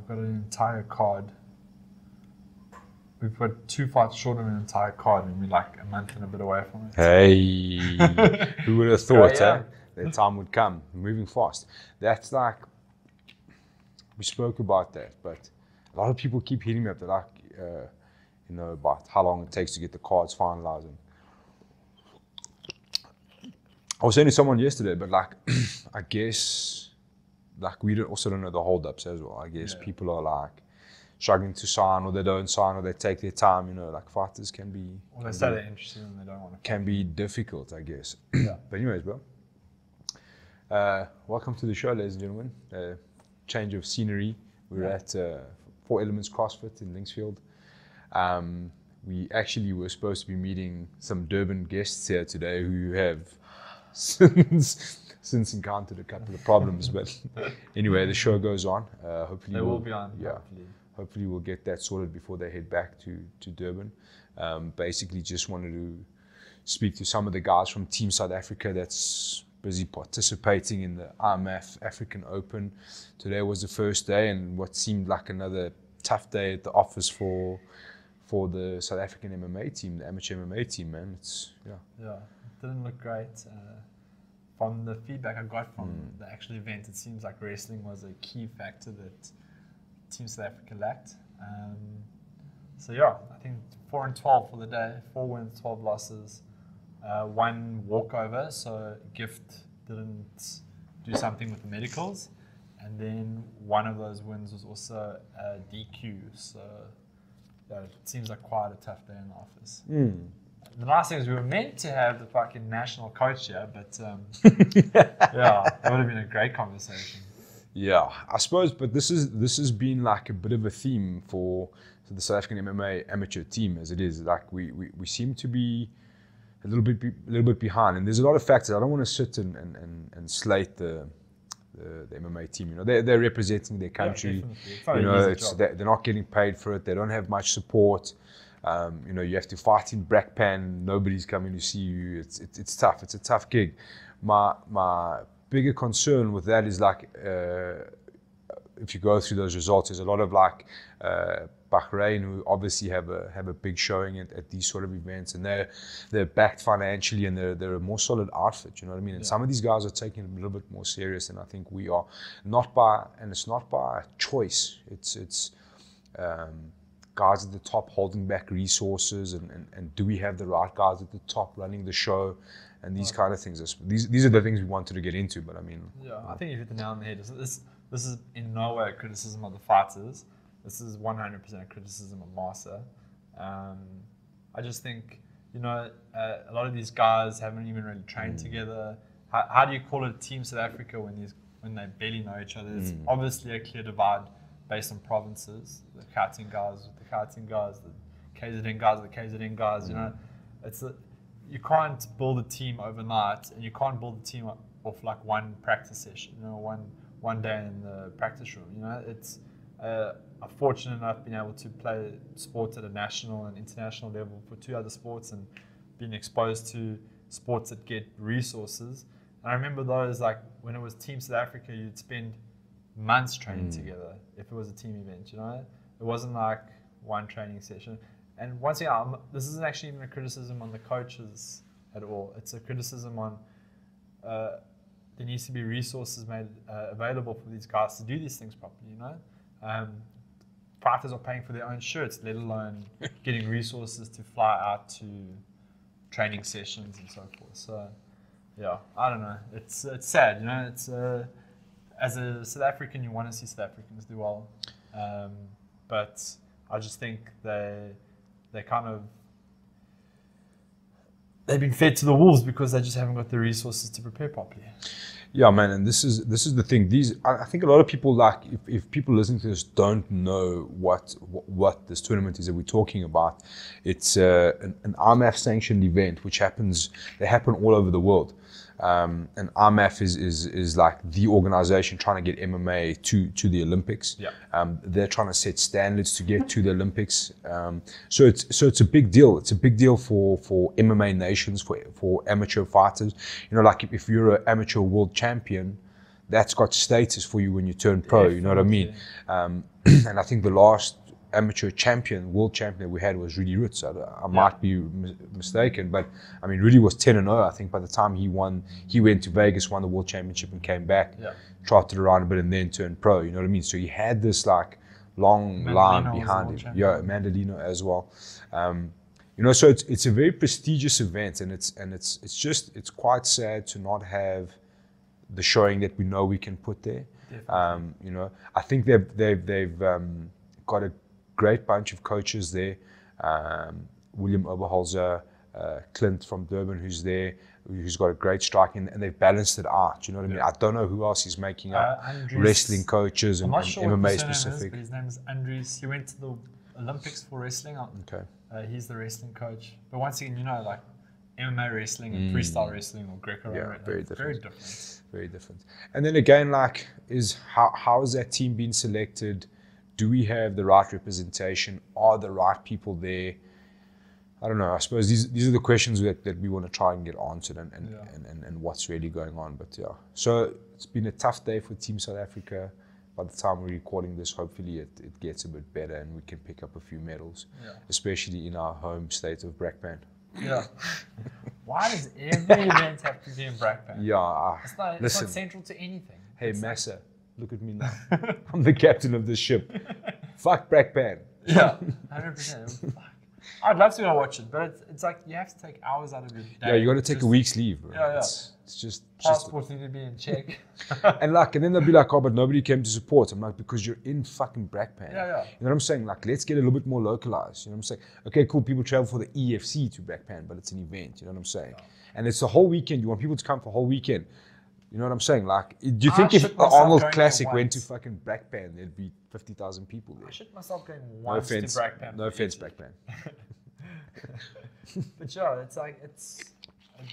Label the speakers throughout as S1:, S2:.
S1: got an entire card. We've got 2 fights short of an entire card, and we're like a month and a bit away from it.
S2: Hey, who would have thought,
S1: Great, yeah.
S2: that time would come, moving fast. That's like, we spoke about that, but a lot of people keep hitting me up. They're like, about how long it takes to get the cards finalized. And I was saying to someone yesterday, but like, I guess, like we also don't know the holdups as well. I guess people are like struggling to sign, or they don't sign, or they take their time. Like fighters can be.
S1: Well, they say they're interested and they don't want to.
S2: Can be difficult, I guess.
S1: Yeah.
S2: But anyways, bro. Welcome to the show, ladies and gentlemen. Change of scenery. We're at 4 Elements CrossFit in Linksfield. We actually were supposed to be meeting some Durban guests here today who have since encountered a couple of problems. But anyway, the show goes on. Hopefully
S1: they will be on.
S2: Yeah. Hopefully we'll get that sorted before they head back to Durban. Basically just wanted to speak to some of the guys from Team South Africa that's busy participating in the IMF African Open. Today was the first day, and what seemed like another tough day at the office for the South African MMA team, the amateur MMA team, man.
S1: Yeah, it didn't look great. From the feedback I got from the actual event, it seems like wrestling was a key factor that Team South Africa lacked. So yeah, I think 4-12 for the day, 4 wins, 12 losses. 1 walkover, so Gift didn't do something with the medicals, and then one of those wins was also a DQ, so it seems like quite a tough day in the office. The nice thing is we were meant to have the fucking national coach here, but that would have been a great conversation.
S2: Yeah, I suppose, but this has been like a bit of a theme for the South African MMA amateur team as it is. Like we seem to be a little bit behind, and there's a lot of factors. I don't want to sit and slate the MMA team. They're representing their country. They're not getting paid for it. They don't have much support. You have to fight in Brakpan. Nobody's coming to see you. It's tough. It's a tough gig. My bigger concern with that is like if you go through those results, there's a lot of like Bahrain, who obviously have a big showing at these sort of events, and they're backed financially, and they're a more solid outfit. You know what I mean? And some of these guys are taking it a little bit more serious than I think we are. It's not by choice. It's guys at the top holding back resources, and do we have the right guys at the top running the show, and these kind of things. These are the things we wanted to get into. But I mean,
S1: I think you hit the nail on the head. This is in no way a criticism of the fighters. This is 100% a criticism of Masa. I just think, a lot of these guys haven't even really trained together. How do you call it Team South Africa when they barely know each other? There's obviously a clear divide based on provinces. The Gauteng guys with the Gauteng guys, the KZN guys with the KZN guys. You can't build a team overnight, and you can't build a team off like one practice session. One day in the practice room. It's I'm fortunate enough being able to play sports at a national and international level for 2 other sports, and being exposed to sports that get resources. And I remember those, like when it was Team South Africa, you'd spend months training together if it was a team event. It wasn't like one training session. And once again, this isn't actually even a criticism on the coaches at all. It's a criticism on there needs to be resources made available for these guys to do these things properly. Fighters are paying for their own shirts, let alone getting resources to fly out to training sessions and so forth. So, I don't know. It's sad, It's as a South African, you want to see South Africans do well, but I just think they kind of they've been fed to the wolves because they just haven't got the resources to prepare properly.
S2: Yeah, man, and this is the thing. I think a lot of people, like, if people listening to this don't know what this tournament is that we're talking about, it's an IMF sanctioned event which they happen all over the world. And IMF is like the organization trying to get MMA to the Olympics.
S1: Yeah.
S2: They're trying to set standards to get to the Olympics. So it's a big deal. It's a big deal for MMA nations, for amateur fighters. Like if you're an amateur world champion, that's got status for you when you turn pro. You know what I mean? And I think the last amateur champion, world champion that we had was Rudy Roots. I might be mistaken, but I mean, Rudy was 10-0. I think by the time he won, he went to Vegas, won the world championship, and came back, trotted around a bit, and then turned pro. You know what I mean? So he had this like long line behind him. Yeah, Mandolino as well. You know, so it's a very prestigious event, and it's quite sad to not have the showing that we know we can put there. You know, I think they've got a great bunch of coaches there. William Oberholzer, Clint from Durban, who's there, who's got a great striking, and they've balanced it out. You know what I mean? I don't know who else is making up wrestling coaches and MMA specific.
S1: But his name is Andres. He went to the Olympics for wrestling.
S2: Okay.
S1: He's the wrestling coach. But once again, you know, like MMA wrestling and freestyle wrestling or Greco-Roman,
S2: very different.
S1: Very different.
S2: Very different. And then again, like, how is that team being selected? Do we have the right representation? Are the right people there? I don't know. I suppose these are the questions that we want to try and get answered and what's really going on. But yeah, so it's been a tough day for Team South Africa. By the time we're recording this, hopefully it gets a bit better and we can pick up a few medals, especially in our home state of Brakpan.
S1: Yeah. Why does every event have to be in Brakpan?
S2: Yeah.
S1: It's not central to anything.
S2: Hey, Massa, look at me now. I'm the captain of this ship. Fuck Brakpan.
S1: Yeah, 100%. I'd love to go watch it, but it's like you have to take hours out of your day.
S2: Yeah, you got to take a week's leave, bro.
S1: Yeah.
S2: It's just
S1: passports need to be in check.
S2: and then they'll be like, oh, but nobody came to support. I'm like, because you're in fucking Brakpan.
S1: Yeah.
S2: You know what I'm saying? Like, let's get a little bit more localized. You know what I'm saying? Okay, cool. People travel for the EFC to Brakpan, but it's an event. You know what I'm saying? Yeah. And it's a whole weekend. You want people to come for a whole weekend. You know what I'm saying? Like, do you think if the Arnold Classic went to fucking Brakpan, there'd be 50,000 people there?
S1: I shit myself going once to Brakpan.
S2: No offense, Brakpan.
S1: But yeah, it's like it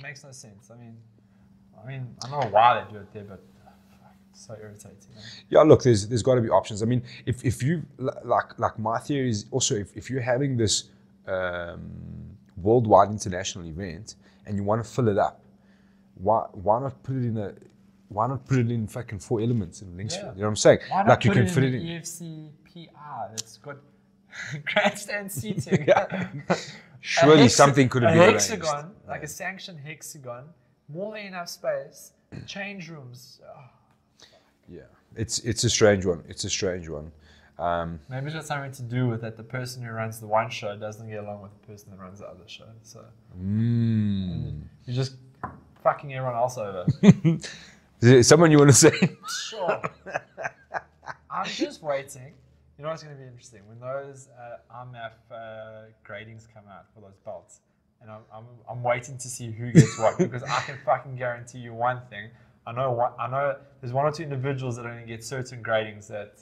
S1: makes no sense. I mean, I don't know why they do it there, but it's so irritating.
S2: Yeah, look, there's got to be options. I mean, if you like my theory is also if you're having this worldwide international event and you want to fill it up, why not put it in fucking 4 elements in Linksfield? You know what I'm saying?
S1: Why not you can fit it in EFC PR. It's got grandstand seating.
S2: Surely something could have been arranged.
S1: A hexagon, like a sanctioned hexagon, more than enough space, change rooms.
S2: Yeah, it's a strange one. It's a strange one.
S1: Maybe it's got something to do with that the person who runs the one show doesn't get along with the person that runs the other show. So you're just fucking everyone else over.
S2: Is there someone you want to say?
S1: Sure. I'm just waiting. You know what's going to be interesting? When those RMAF gradings come out for those belts, and I'm waiting to see who gets what, because I can fucking guarantee you one thing. I know there's 1 or 2 individuals that are going to get certain gradings that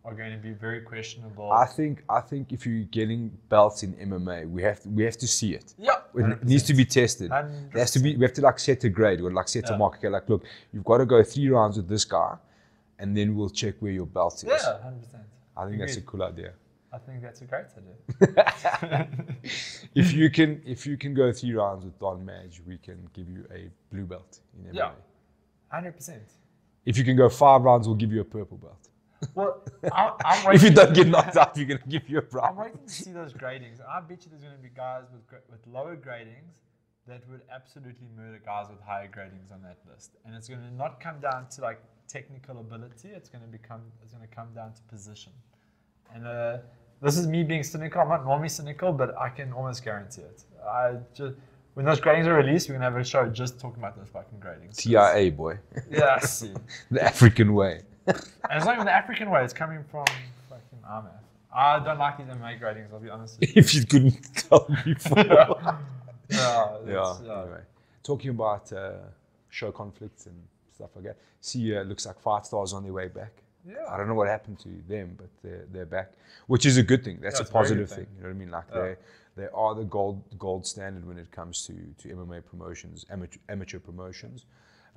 S1: are going to be very questionable.
S2: I think if you're getting belts in MMA, we have to see it.
S1: Yeah,
S2: it needs to be tested.
S1: 100%.
S2: It has to be. We have to like set a grade or like set a mark. Okay, like look, you've got to go 3 rounds with this guy, and then we'll check where your belt is.
S1: Yeah, 100%.
S2: I think that's a cool idea.
S1: I think that's a great idea.
S2: If you can go 3 rounds with Don Madge, we can give you a blue belt in MMA.
S1: Yeah, 100%.
S2: If you can go 5 rounds, we'll give you a purple belt.
S1: Well, I'm waiting.
S2: If you don't get knocked out, we're going to give you a brown.
S1: I'm waiting to see those gradings. I bet you there's going to be guys with lower gradings that would absolutely murder guys with higher gradings on that list. And it's going to not come down to like technical ability. It's going to come down to position. And this is me being cynical. I'm not normally cynical, but I can almost guarantee it. When those gradings are released, we're going to have a show just talking about those fucking gradings.
S2: TIA, boy.
S1: Yeah, I see.
S2: The African way.
S1: And it's not even the African way. It's coming from fucking RMAF. I don't like these MMA gradings, I'll be honest with you.
S2: If you couldn't tell before.
S1: Anyway.
S2: Talking about show conflicts and stuff like that. See, looks like Fight Star's on their way back.
S1: Yeah.
S2: I don't know what happened to them, but they're back, which is a good thing. That's a positive thing. You know what I mean? Like they are the gold standard when it comes to MMA promotions, amateur promotions.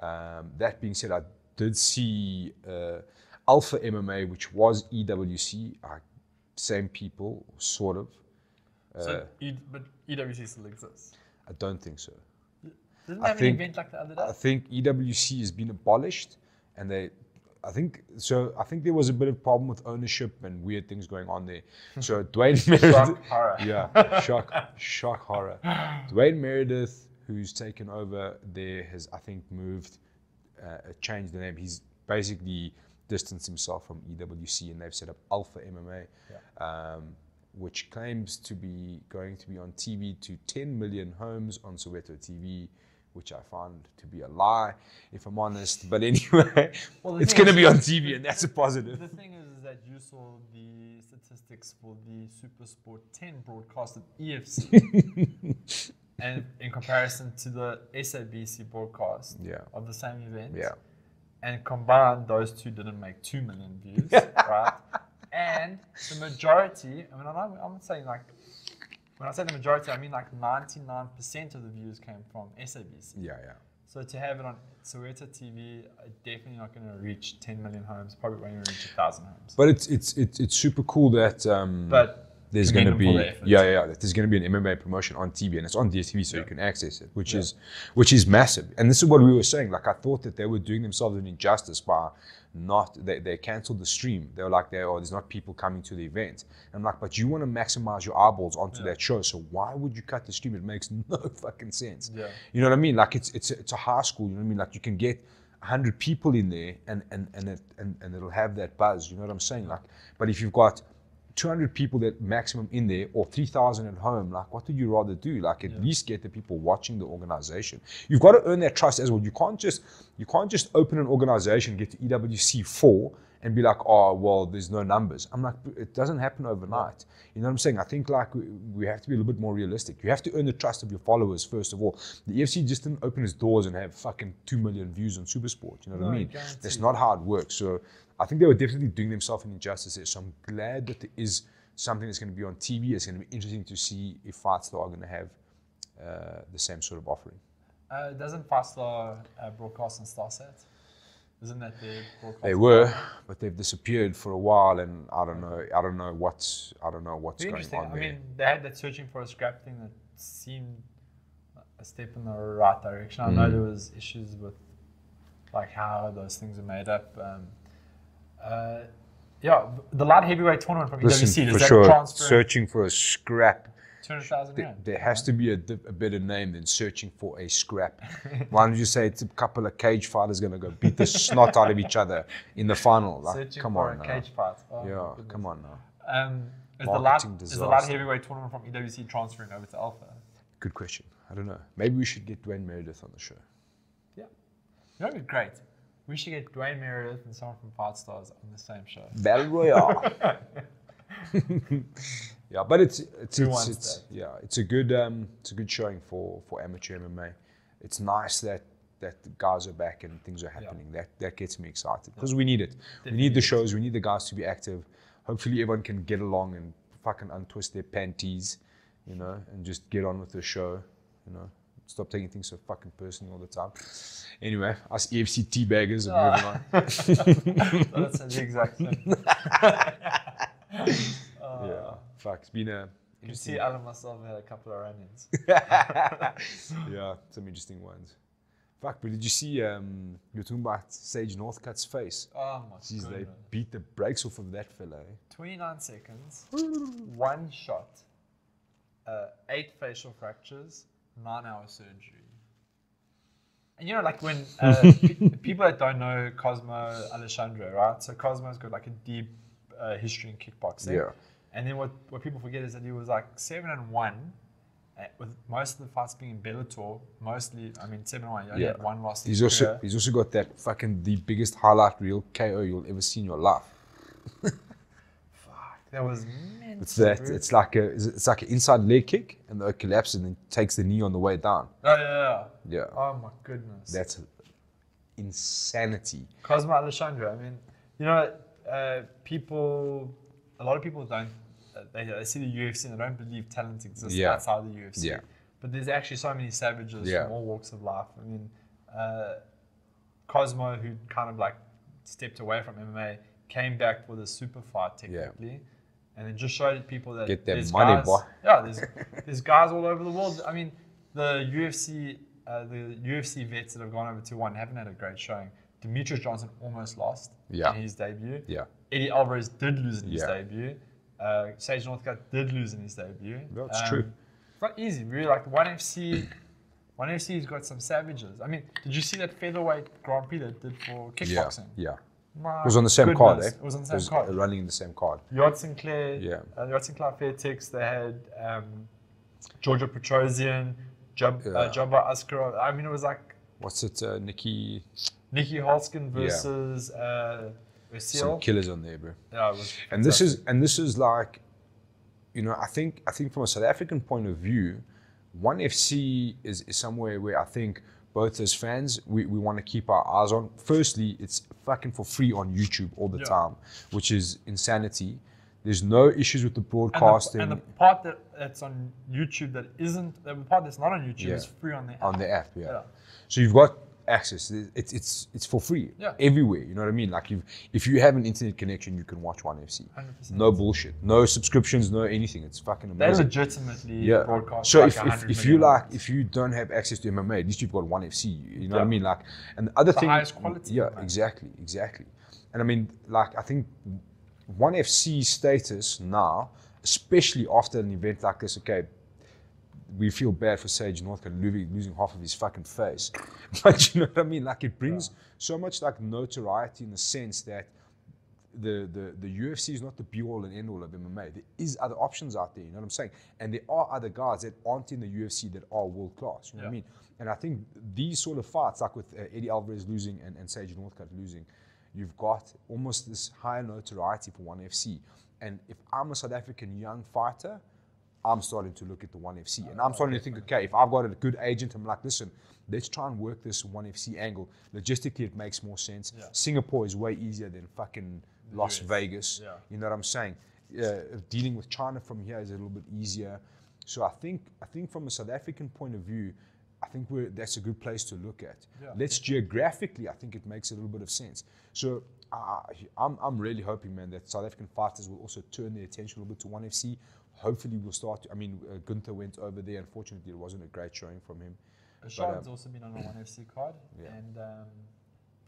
S2: That being said, I did see Alpha MMA, which was EWC, same people, sort of.
S1: But EWC still exists?
S2: I don't think so.
S1: Didn't they have an event like the other day?
S2: I think EWC has been abolished, and I think there was a bit of problem with ownership and weird things going on there. So Dwayne Meredith,
S1: Shock horror.
S2: yeah, shock horror. Dwayne Meredith, who's taken over there, has I think moved, changed the name. He's basically distanced himself from EWC, and they've set up Alpha MMA, which claims to be going to be on TV to 10 million homes on Soweto TV, which I found to be a lie, if I'm honest. But anyway, it's going to be on TV, and that's a positive.
S1: The thing is that you saw the statistics for the SuperSport 10 broadcast of EFC, and in comparison to the SABC broadcast of the same event, and combined, those two didn't make 2 million views, right? And the majority, I mean, I'm saying like, when I say the majority, I mean like 99% of the views came from SABC.
S2: Yeah.
S1: So to have it on Soweto TV, definitely not going to reach 10 million homes. Probably won't even reach 1,000 homes.
S2: But it's super cool that there's going to be there's going to be an MMA promotion on TV, and it's on DSTV, so you can access it, which is massive. And this is what we were saying. Like, I thought that they were doing themselves an injustice by they cancelled the stream. They were like, there's not people coming to the event. And I'm like, but you want to maximize your eyeballs onto that show, so why would you cut the stream? It makes no fucking sense.
S1: Yeah.
S2: You know what I mean? Like, it's a high school. You know what I mean? Like, you can get 100 people in there, and it'll have that buzz. You know what I'm saying? Like, but if you've got 200 people that maximum in there, or 3,000 at home, like, what would you rather do? Like, at least get the people watching the organization. You've got to earn that trust as well. You can't just open an organization, get to EWC 4, and be like, oh, well, there's no numbers. I'm like, it doesn't happen overnight. You know what I'm saying? I think, like, we have to be a little bit more realistic. You have to earn the trust of your followers first of all. The EFC just didn't open its doors and have fucking 2 million views on SuperSport. You know what I mean?
S1: Guaranteed.
S2: That's not how it works. So I think they were definitely doing themselves an injustice there. So I'm glad that there is something that's going to be on TV. It's going to be interesting to see if Fightstar are going to have the same sort of offering.
S1: Doesn't Fightstar broadcast on Starsat? Isn't that their broadcast?
S2: They were, but they've disappeared for a while, and I don't know what's going on there.
S1: I mean, they had that searching for a scrap thing that seemed a step in the right direction. I know there was issues with like how those things are made up. The light heavyweight tournament from EWC, does that transfer?
S2: Searching for a scrap.
S1: 200,000 rand.
S2: There has to be a better name than searching for a scrap. Why don't you say it's a couple of cage fighters going to go beat the snot out of each other in the final? Like,
S1: searching
S2: come
S1: for
S2: on
S1: a
S2: now.
S1: cage fight. Oh,
S2: Come on now.
S1: Is the light heavyweight tournament from EWC transferring over to Alpha?
S2: Good question. I don't know. Maybe we should get Dwayne Meredith on the show.
S1: Yeah. You know, it'd be great. We should get Dwayne Meredith and someone from Fightstars on the same show.
S2: Battle Royale. Yeah, but it's a good showing for amateur MMA. It's nice that the guys are back and things are happening. That gets me excited because we need it. We need the shows. We need the guys to be active. Hopefully everyone can get along and fucking untwist their panties, you know, and just get on with the show, you know. Stop taking things so fucking personal all the time. Anyway, us EFC teabaggers are moving on.
S1: That's the exact same.
S2: Yeah, fuck. It's been a.
S1: You see, Alan and myself had a couple of run-ins.
S2: Yeah, some interesting ones. Fuck, but did you see you're talking about Sage Northcutt's face?
S1: Oh my god.
S2: They beat the brakes off of that fella.
S1: 29 seconds, one shot, 8 facial fractures, 9-hour surgery. And you know, like when people that don't know Cosmo Alexandre, right? So Cosmo's got like a deep history in kickboxing.
S2: Yeah.
S1: And then what people forget is that he was like 7-1, with most of the fights being in Bellator. Mostly, I mean, 7-1. He only had one loss.
S2: He's also got that fucking the biggest highlight reel KO you'll ever see in your life.
S1: Fuck, that was mental.
S2: It's that. It's like an inside leg kick, and it collapses and then takes the knee on the way down.
S1: Oh
S2: Yeah.
S1: Oh my goodness.
S2: That's insanity.
S1: Cosmo Alexandre. I mean, you know, a lot of people don't. They see the UFC and they don't believe talent exists outside the UFC.
S2: Yeah.
S1: But there's actually so many savages from all walks of life. I mean, Cosmo, who kind of like stepped away from MMA, came back with a super fight technically, and then just showed people that
S2: get that
S1: there's
S2: money,
S1: guys,
S2: boy.
S1: Yeah, there's guys all over the world. I mean, the UFC vets that have gone over to one haven't had a great showing. Demetrius Johnson almost lost
S2: Yeah.
S1: in his debut.
S2: Yeah.
S1: Eddie Alvarez did lose in his
S2: Yeah.
S1: debut. Sage Northcutt did lose in his debut.
S2: That's true.
S1: It's not easy, really. Like One FC's got some savages. I mean, did you see that featherweight Grand Prix that did for kickboxing?
S2: Yeah.
S1: My
S2: It was on the same card, eh?
S1: It was on the same card.
S2: Running in the same card.
S1: Yard Sinclair,
S2: Yeah.
S1: Yard Sinclair Fairtex, they had Georgia Petrosian, Jabba Askarov. I mean, it was like
S2: What's it? Nicky
S1: Holskin versus
S2: some
S1: Seal.
S2: killers on there, bro.
S1: Yeah, it was
S2: And this is like, you know, I think from a South African point of view, One FC is somewhere where I think both as fans we want to keep our eyes on. Firstly, it's fucking for free on YouTube all the time, which is insanity. There's no issues with the broadcasting.
S1: And the part that's on YouTube the part that's not on YouTube is free on the app.
S2: On the app, yeah. So you've got access. It's for free everywhere. You know what I mean? Like if you have an internet connection, you can watch One FC.
S1: 100%.
S2: No bullshit. No subscriptions. No anything. It's fucking amazing.
S1: They legitimately broadcast.
S2: So
S1: like
S2: if you don't have access to MMA, at least you've got One FC. You know what I mean? Like, and the other thing,
S1: highest quality.
S2: Yeah, exactly. And I mean, like, I think One FC status now, especially after an event like this, okay, we feel bad for Sage Northcutt losing half of his fucking face. But you know what I mean? Like, it brings so much like notoriety in the sense that the UFC is not the be-all and end-all of MMA. There is other options out there, you know what I'm saying? And there are other guys that aren't in the UFC that are world-class, you know what I mean? And I think these sort of fights, like with Eddie Alvarez losing and Sage Northcutt losing, you've got almost this higher notoriety for One FC. And if I'm a South African young fighter, I'm starting to look at the One FC. And I'm starting to think, okay, if I've got a good agent, I'm like, listen, let's try and work this One FC angle. Logistically, it makes more sense. Singapore is way easier than fucking Las Vegas. You know what I'm saying? Dealing with China from here is a little bit easier. So I think from a South African point of view, I think that's a good place to look at. Let's geographically, I think it makes a little bit of sense. So I'm really hoping, man, that South African fighters will also turn their attention a little bit to One FC. Hopefully we'll start to, I mean, Gunther went over there. Unfortunately, it wasn't a great showing from him.
S1: Shard's also been on a One FC card. And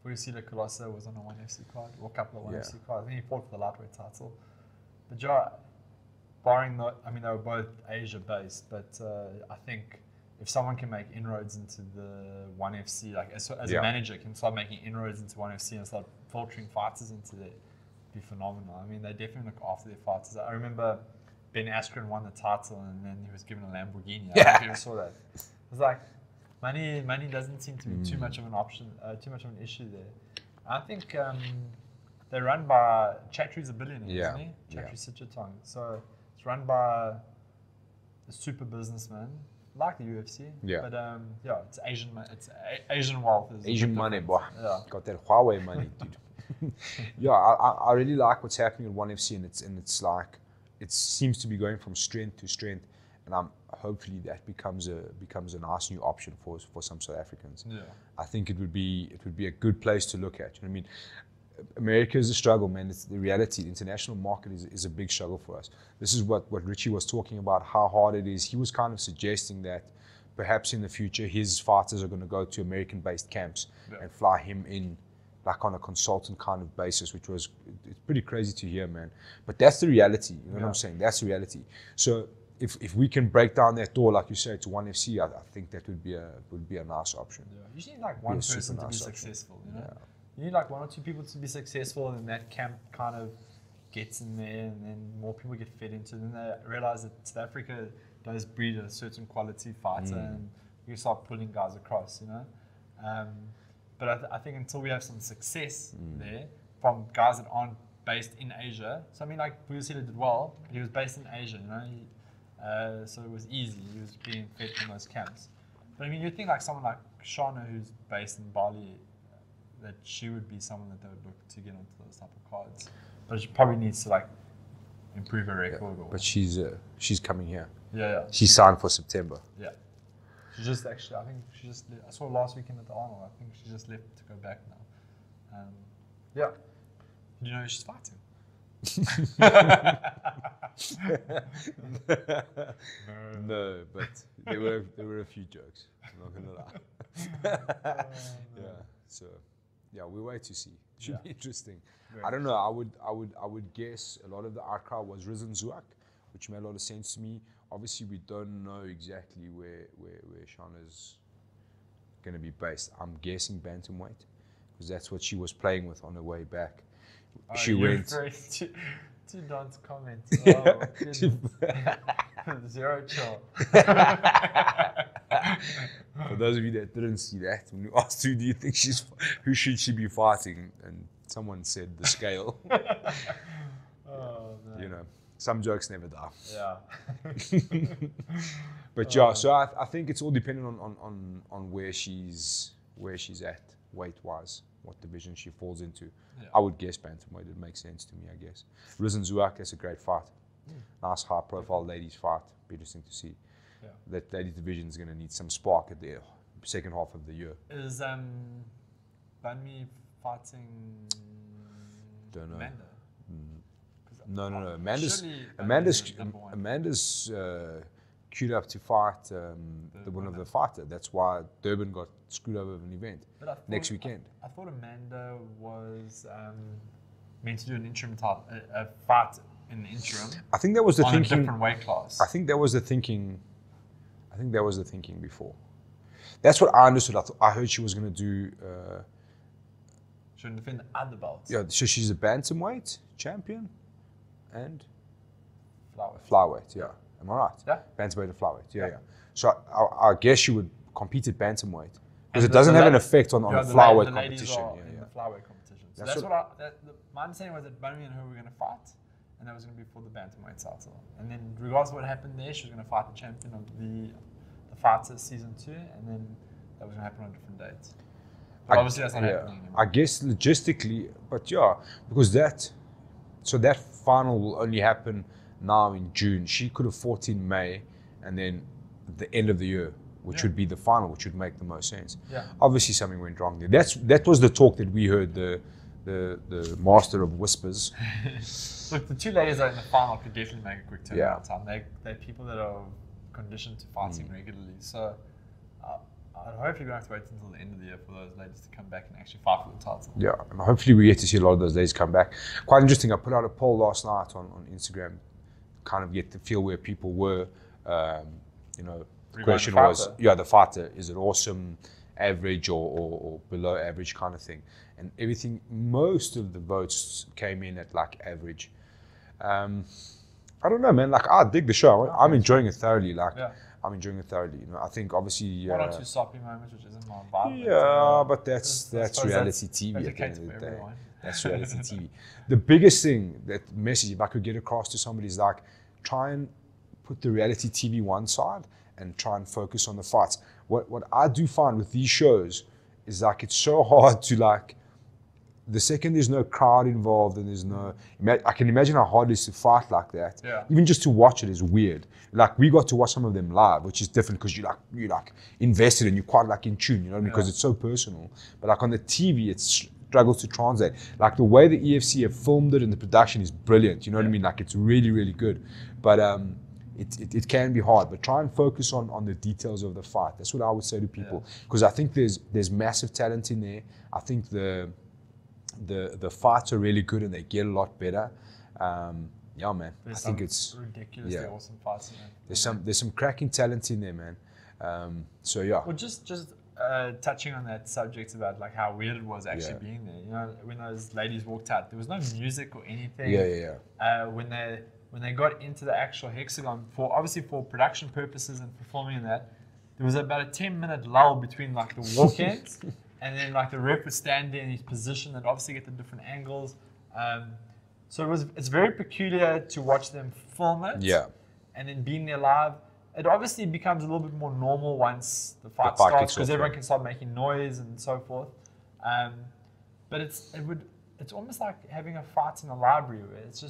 S1: Fuyusila Colossa was on a One FC card, or a couple of One FC cards. I think he fought for the lightweight title. But barring that, I mean, they were both Asia-based, but I think if someone can make inroads into the One FC, like as a manager can start making inroads into One FC and start filtering fighters into there, it'd be phenomenal. I mean, they definitely look after their fighters. I remember Ben Askren won the title and then he was given a Lamborghini. I don't know if you ever saw that. It was like, money doesn't seem to be too much of an option, too much of an issue there. I think they're run by Chatru's a billionaire, isn't he? Chatru Sitchatong. So it's run by a super businessman, like the UFC. But it's Asian. It's Asian wealth.
S2: Asian money, boy. Got that Huawei money, dude. I really like what's happening at One FC, and it's like it seems to be going from strength to strength, and hopefully that becomes a nice new option for some South Africans. I think it would be a good place to look at. You know what I mean? America is a struggle, man. It's the reality. The international market is a big struggle for us. This is what Richie was talking about, how hard it is. He was kind of suggesting that perhaps in the future his fighters are going to go to American-based camps and fly him in like on a consultant kind of basis, which was it's pretty crazy to hear, man. But that's the reality. You know what I'm saying? That's the reality. So if we can break down that door, like you say, to One FC, I think that would be a nice option. You
S1: just need like one person to be successful, you know? You need like one or two people to be successful, and that camp kind of gets in there, and then more people get fed into it, and they realize that South Africa does breed a certain quality fighter, and you start pulling guys across, you know. But I think until we have some success there from guys that aren't based in Asia, so I mean, like Fuyusila did well, but he was based in Asia, you know, so it was easy. He was being fed from those camps. But I mean, you'd think like someone like Shana, who's based in Bali, that she would be someone that they would look to get onto those type of cards. But she probably needs to like improve her record.
S2: But she's coming here.
S1: She
S2: signed for September.
S1: She just actually, I think she just, I saw last weekend at the Arnold, I think she just left to go back now. You know who she's fighting?
S2: No, but there were a few jokes. I'm not gonna lie. So Yeah, we'll wait to see. It should be interesting.
S1: Very
S2: I don't know. I would guess a lot of the art crowd was Risen Zuak, which made a lot of sense to me. Obviously, we don't know exactly where Shauna's going to be based. I'm guessing bantamweight because that's what she was playing with on her way back. She went
S1: to Don's comments. Oh, zero chill.
S2: For those of you that didn't see that, when we asked who do you think who should she be fighting, and someone said the scale.
S1: Oh, man.
S2: You know, some jokes never die.
S1: Yeah.
S2: But yeah, so I think it's all dependent on where she's at weight wise, what division she falls into.
S1: Yeah.
S2: I would guess bantamweight. It makes sense to me, I guess. Risen Zuak, that's a great fight. Nice high profile ladies fight. Be interesting to see.
S1: Yeah.
S2: That ladies division is going to need some spark at the second half of the year.
S1: Is Banmi fighting
S2: Don't know.
S1: Amanda?
S2: No.
S1: Surely
S2: Amanda's queued up to fight the winner of the fighter. That's why Durban got screwed over of an event next weekend.
S1: I thought Amanda was meant to do an interim title, a fight in the interim.
S2: I think that was the
S1: on
S2: thinking.
S1: a different weight class.
S2: I think that was the thinking before. That's what I understood. I heard she was going to do.
S1: She would defend the other belts.
S2: Yeah, so she's a bantamweight champion and
S1: Flyweight.
S2: flyweight. Yeah, am I right?
S1: Yeah.
S2: Bantamweight and flyweight. Yeah.
S1: Yeah.
S2: So I guess she would compete at bantamweight because
S1: And
S2: it doesn't
S1: the
S2: have an
S1: la-
S2: effect on
S1: Yeah,
S2: the
S1: the
S2: flyweight
S1: the ladies
S2: competition.
S1: are
S2: Yeah,
S1: in
S2: yeah.
S1: the flyweight competition. So
S2: That's
S1: that's my understanding was that Banmi and her were going to fight, and that was going to be for the bantamweight title. And then, regardless of what happened there, she was going to fight the champion of the Fighters season 2, and then that was going to happen on different dates. But obviously, that's not happening anymore.
S2: I guess logistically, but yeah, because that final will only happen now in June. She could have fought in May, and then at the end of the year, which would be the final, which would make the most sense.
S1: Yeah.
S2: Obviously, something went wrong there. That was the talk that we heard. The master of whispers.
S1: Look, the two ladies that are in the final could definitely make a quick turnaround
S2: Yeah.
S1: time. They're people that are conditioned to fighting regularly. So I'd hopefully we don't have to wait until the end of the year for those ladies to come back and actually fight for the title.
S2: Yeah, and hopefully we get to see a lot of those ladies come back. Quite interesting. I put out a poll last night on Instagram, kind of get to feel where people were. The question was, the fighter, is it awesome, average, or below average kind of thing? And everything, most of the votes came in at like average. I don't know, man. Like, I dig the show. I'm enjoying it thoroughly. I'm enjoying it thoroughly. You know, I think obviously.
S1: One or two soppy moments, which isn't my vibe.
S2: Yeah, but that's reality TV at the end of the day.
S1: Everyone.
S2: That's reality TV. The biggest thing, that message, if I could get across to somebody, is like, try and put the reality TV one side and try and focus on the fights. What I do find with these shows is like it's so hard to like. The second there's no crowd involved and there's no, I can imagine how hard it is to fight like that.
S1: Yeah.
S2: Even just to watch it is weird. Like we got to watch some of them live, which is different because you like invested and you're quite like in tune, you know, because it's so personal. But like on the TV, it struggles to translate. Like the way the EFC have filmed it and the production is brilliant. You know what I mean? Like it's really, really good. But it can be hard. But try and focus on the details of the fight. That's what I would say to people, because I think there's massive talent in there. I think the fights are really good and they get a lot better. Yeah, man. I think it's
S1: ridiculously awesome fights in there.
S2: There's some cracking talent in there, man. So yeah.
S1: Well, just touching on that subject about like how weird it was actually being there. You know, when those ladies walked out, there was no music or anything.
S2: Yeah.
S1: When they got into the actual hexagon, obviously for production purposes and for filming and that, there was about a 10-minute lull between like the walk-ins. And then like the ref would stand there in his position and obviously get the different angles. So it's very peculiar to watch them film it.
S2: Yeah.
S1: And then being there live. It obviously becomes a little bit more normal once the fight starts because everyone can start making noise and so forth. But it's almost like having a fight in a library where it's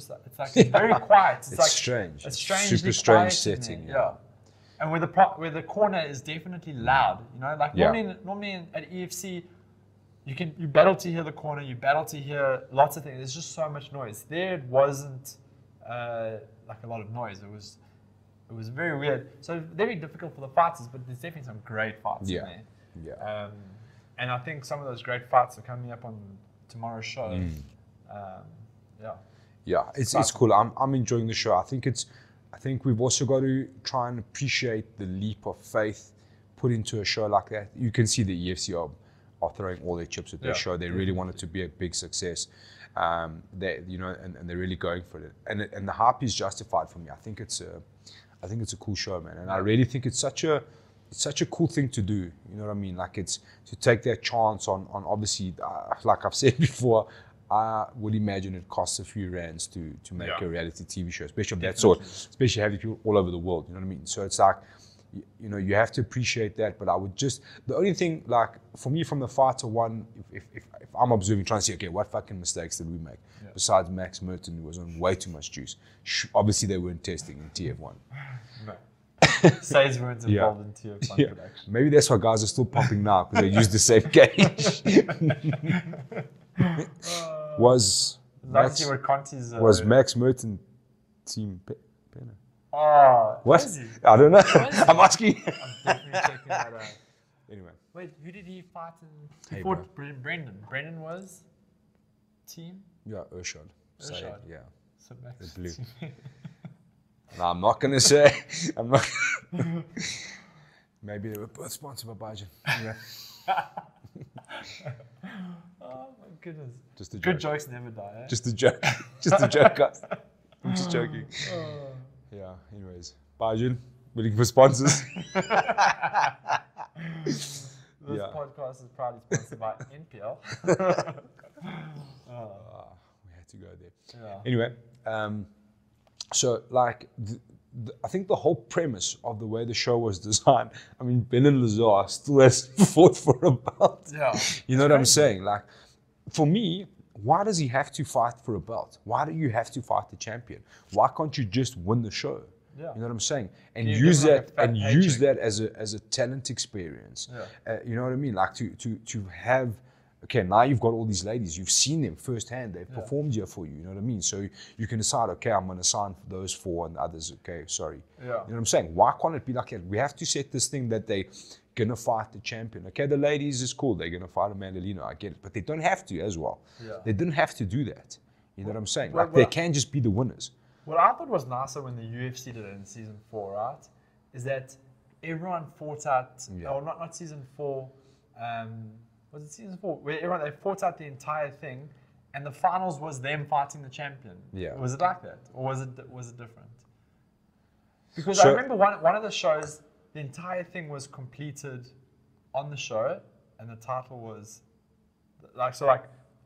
S1: very quiet. It's like
S2: strange.
S1: It's strangely
S2: super strange
S1: quiet
S2: setting.
S1: Yeah. And where the corner is definitely loud, you know, like normally at EFC, you battle to hear the corner, you battle to hear lots of things. There's just so much noise. There it wasn't like a lot of noise. It was very weird. So very difficult for the fighters, but there's definitely some great fights in there.
S2: Yeah.
S1: And I think some of those great fights are coming up on tomorrow's show. Yeah.
S2: Yeah, it's cool. I'm enjoying the show. I think we've also got to try and appreciate the leap of faith put into a show like that. You can see the EFC are throwing all their chips at their show. They really want it to be a big success. And they're really going for it. And the hype is justified for me. I think it's a cool show, man. And I really think it's such a cool thing to do. You know what I mean? Like, it's to take that chance on obviously, like I've said before, I would imagine it costs a few rands to make a reality TV show, especially of that sort, especially having people all over the world. You know what I mean? So it's like, you know, you have to appreciate that. But I would just, the only thing, like, for me, from the fighter one, if I'm observing, trying to see, okay, what fucking mistakes did we make? Besides Max Merton, who was on way too much juice. Obviously, they weren't testing in TF1.
S1: No. Says weren't involved in TF1 production.
S2: Maybe that's why guys are still popping now, because they use the same gauge. Was Max Merton team Penner?
S1: Oh,
S2: what?
S1: Crazy.
S2: I don't know. I'm asking.
S1: I'm definitely checking that out.
S2: Anyway.
S1: Wait, who did he fight in? He fought Brendan. Brendan was team?
S2: Yeah, Urshad. Yeah.
S1: So Max.
S2: The blue. No, I'm not going to say. I'm not. Maybe they were both sponsored by Bajan. Anyway.
S1: Oh my goodness.
S2: Just a joke.
S1: Good jokes never die, eh?
S2: Just a joke. Just a joke, guys. I'm just joking. Yeah, anyways. Bajan, we're looking for sponsors.
S1: This podcast is proudly sponsored by NPL.
S2: We had to go there.
S1: Yeah.
S2: Anyway, so like, I think the whole premise of the way the show was designed, I mean, Ben and Lesar still has fought for a belt.
S1: Yeah.
S2: You know what I'm saying? Like, for me, why does he have to fight for a belt? Why do you have to fight the champion? Why can't you just win the show?
S1: Yeah.
S2: You know what I'm saying? And
S1: You
S2: use
S1: give
S2: that
S1: him like a
S2: and use
S1: paycheck.
S2: that as a talent experience.
S1: Yeah.
S2: You know what I mean? Like, to have, okay, now you've got all these ladies, you've seen them firsthand, they've performed here for you, you know what I mean? So you can decide, okay, I'm going to sign for those four and others, okay, sorry.
S1: Yeah.
S2: You know what I'm saying? Why can't it be like that? We have to set this thing that they going to fight the champion. Okay, the ladies is cool, they're going to fight a Mandolino, I get it, but they don't have to as well.
S1: Yeah.
S2: They didn't have to do that. You know what I'm saying?
S1: Well,
S2: Like, they can just be the winners.
S1: What I thought was nicer when the UFC did it in season 4, right, is that everyone fought out, or not season 4, was it season 4? Where everyone, they fought out the entire thing, and the finals was them fighting the champion.
S2: Yeah.
S1: Was it like that, or was it different? Because
S2: So-
S1: I remember one of the shows, the entire thing was completed on the show, and the title was like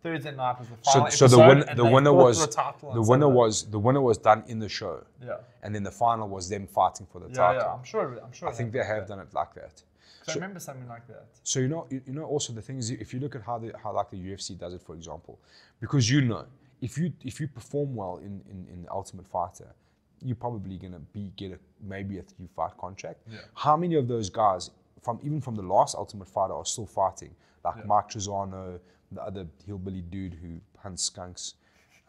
S1: Thursday night was the final
S2: So
S1: episode,
S2: the
S1: and
S2: the
S1: they
S2: winner
S1: fought
S2: was
S1: for the title
S2: the
S1: on
S2: winner
S1: Sunday.
S2: was done in the show,
S1: Yeah.
S2: and then the final was them fighting for the
S1: Yeah,
S2: title.
S1: yeah, I'm sure.
S2: I think they have done it like that.
S1: I remember something like that.
S2: So you know also the thing is, if you look at how like the UFC does it, for example, because you know if you perform well in Ultimate Fighter, you're probably gonna get maybe a 3-fight contract.
S1: Yeah.
S2: How many of those guys even from the last Ultimate Fighter are still fighting? Like Mike Trezano, the other hillbilly dude who hunts skunks.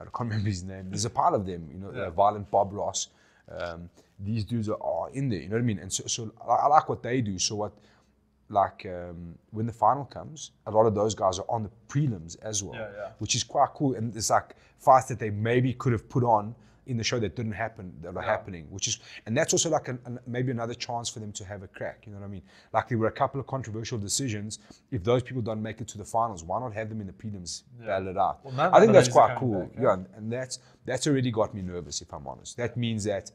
S2: I can't remember his name. There's a pile of them, you know, Violent Bob Ross. These dudes are in there, you know what I mean? And so I like what they do. So when the final comes, a lot of those guys are on the prelims as well, which is quite cool. And it's like fights that they maybe could have put on in the show that didn't happen, that are happening, and that's also like maybe another chance for them to have a crack, you know what I mean? Like, there were a couple of controversial decisions. If those people don't make it to the finals, why not have them in the prelims, battle it out?
S1: Well,
S2: I think that's quite
S1: back,
S2: cool. And that's already got me nervous, if I'm honest. That means that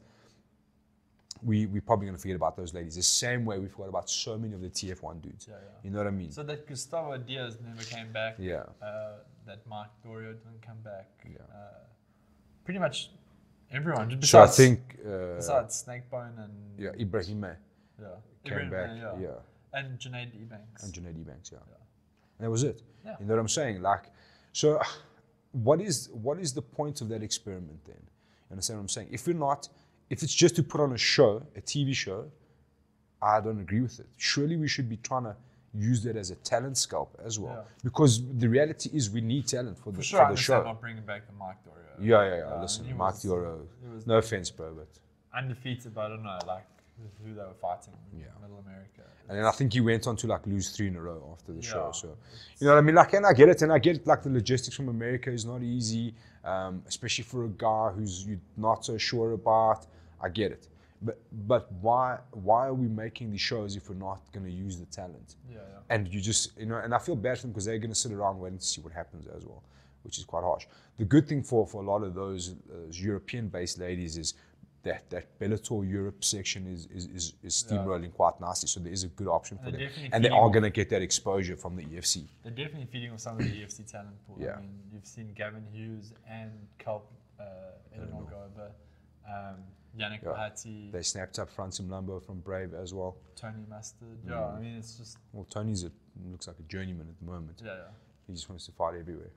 S2: we're probably going to forget about those ladies the same way we forgot about so many of the TF1 dudes. You know what I mean?
S1: So that Gustavo Diaz never came back.
S2: Yeah.
S1: That Mike Dorio didn't come back. Pretty much everyone. Besides,
S2: So I think
S1: besides Snakebone and
S2: Ibrahime came back.
S1: And Junaid Ebanks.
S2: And that was it.
S1: Yeah.
S2: You know what I'm saying? Like, so what is the point of that experiment then? You understand what I'm saying? If it's just to put on a show, a TV show, I don't agree with it. Surely we should be trying to use that as a talent scalp as well. Because the reality is we need talent for the
S1: I
S2: show.
S1: not bringing back the Mike Dorio.
S2: Yeah. Listen, Mark Dioro. No offense, bro, but
S1: undefeated, but I don't know, like who they were fighting in
S2: Yeah.
S1: Middle America.
S2: And then I think he went on to like lose 3 in a row after the show.
S1: Yeah.
S2: So, you know what I mean? Like, and I get it. And I get like the logistics from America is not easy, especially for a guy who's you're not so sure about. I get it. But why are we making these shows if we're not going to use the talent?
S1: Yeah.
S2: And you just, you know, and I feel bad for them because they're going to sit around waiting to see what happens as well, which is quite harsh. The good thing for a lot of those European-based ladies is that Bellator Europe section is steamrolling quite nicely, so there is a good option for them, and they are going to get that exposure from the EFC.
S1: They're definitely feeding off some of the EFC talent pool.
S2: Yeah.
S1: I mean, you've seen Gavin Hughes and Kelp Eleanor go over. Yannick Bahati.
S2: They snapped up Francis Mlambo from Brave as well.
S1: Tony Mustard. Yeah, I mean, it's just...
S2: Well, Tony's looks like a journeyman at the moment.
S1: Yeah.
S2: He just wants to fight everywhere.